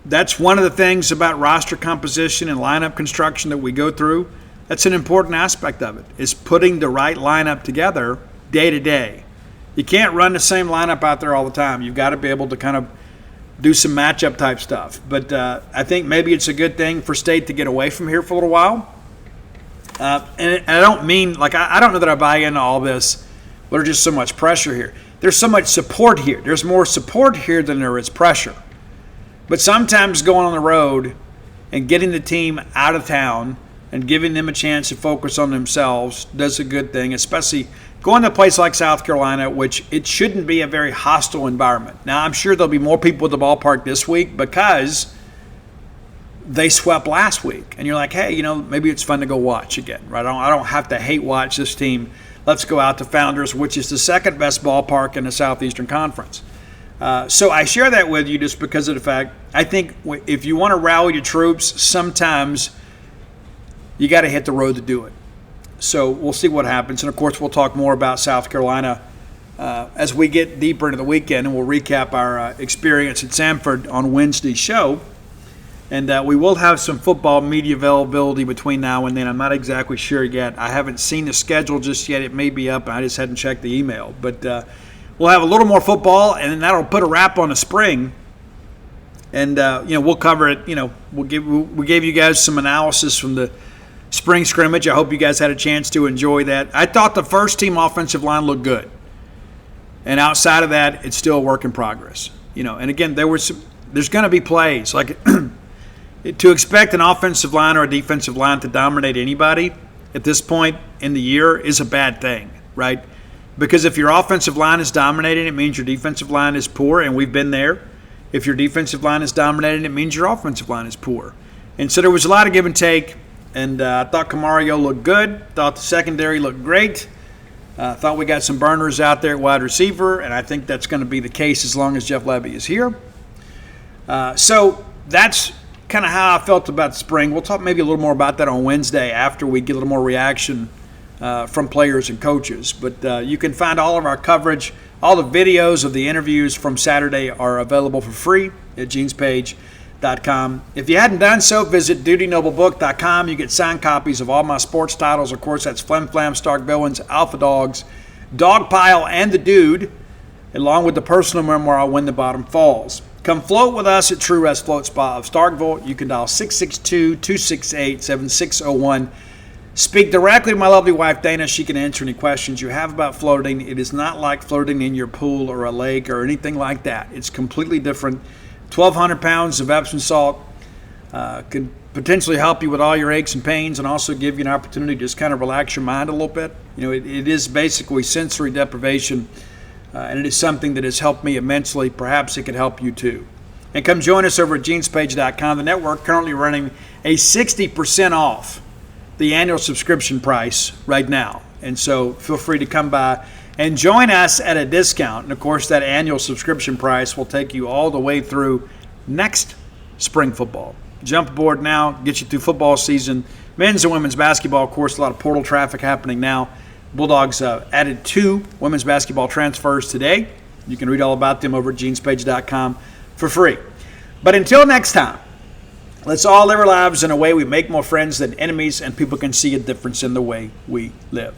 that's one of the things about roster composition and lineup construction that we go through. That's an important aspect of it, is putting the right lineup together day to day. You can't run the same lineup out there all the time. You've got to be able to kind of do some matchup type stuff. But I think maybe it's a good thing for State to get away from here for a little while. And I don't mean, I don't know that I buy into all this. There's just so much pressure here. There's so much support here. There's more support here than there is pressure. But sometimes going on the road and getting the team out of town and giving them a chance to focus on themselves does a good thing, especially going to a place like South Carolina, which it shouldn't be a very hostile environment. Now, I'm sure there'll be more people at the ballpark this week because they swept last week. And you're like, hey, maybe it's fun to go watch again, right? I don't have to hate watch this team. Let's go out to Founders, which is the second best ballpark in the Southeastern Conference. So I share that with you just because of the fact, I think if you want to rally your troops, sometimes you got to hit the road to do it. So we'll see what happens. And, of course, we'll talk more about South Carolina as we get deeper into the weekend, and we'll recap our experience at Samford on Wednesday's show. And we will have some football media availability between now and then. I'm not exactly sure yet. I haven't seen the schedule just yet. It may be up. I just hadn't checked the email. But we'll have a little more football, and then that'll put a wrap on the spring. And, we'll cover it. We gave you guys some analysis from the spring scrimmage. I hope you guys had a chance to enjoy that. I thought the first team offensive line looked good. And outside of that, it's still a work in progress. And again, there's going to be plays. To expect an offensive line or a defensive line to dominate anybody at this point in the year is a bad thing, right? Because if your offensive line is dominating, it means your defensive line is poor, and we've been there. If your defensive line is dominating, it means your offensive line is poor. And so there was a lot of give and take, and I thought Camario looked good. Thought the secondary looked great. Thought we got some burners out there at wide receiver, and I think that's going to be the case as long as Jeff Levy is here. So that's kind of how I felt about the spring. We'll talk maybe a little more about that on Wednesday after we get a little more reaction from players and coaches. But you can find all of our coverage. All the videos of the interviews from Saturday are available for free at genespage.com. If you hadn't done so, visit dutynoblebook.com. You get signed copies of all my sports titles. Of course, that's Flim Flam, Stark Villains, Alpha Dogs, Dogpile, and The Dude, along with the personal memoir, When the Bottom Falls. Come float with us at True Rest Float Spa of Starkville. You can dial 662-268-7601. Speak directly to my lovely wife, Dana. She can answer any questions you have about floating. It is not like floating in your pool or a lake or anything like that. It's completely different. 1,200 pounds of Epsom salt can potentially help you with all your aches and pains and also give you an opportunity to just kind of relax your mind a little bit. It is basically sensory deprivation. And it is something that has helped me immensely. Perhaps it could help you too. And come join us over at genespage.com. The network currently running a 60% off the annual subscription price right now. And so feel free to come by and join us at a discount. And of course, that annual subscription price will take you all the way through next spring football. Jump aboard now, get you through football season. Men's and women's basketball, of course, a lot of portal traffic happening now. Bulldogs added 2 women's basketball transfers today. You can read all about them over at genespage.com for free. But until next time, let's all live our lives in a way we make more friends than enemies, and people can see a difference in the way we live.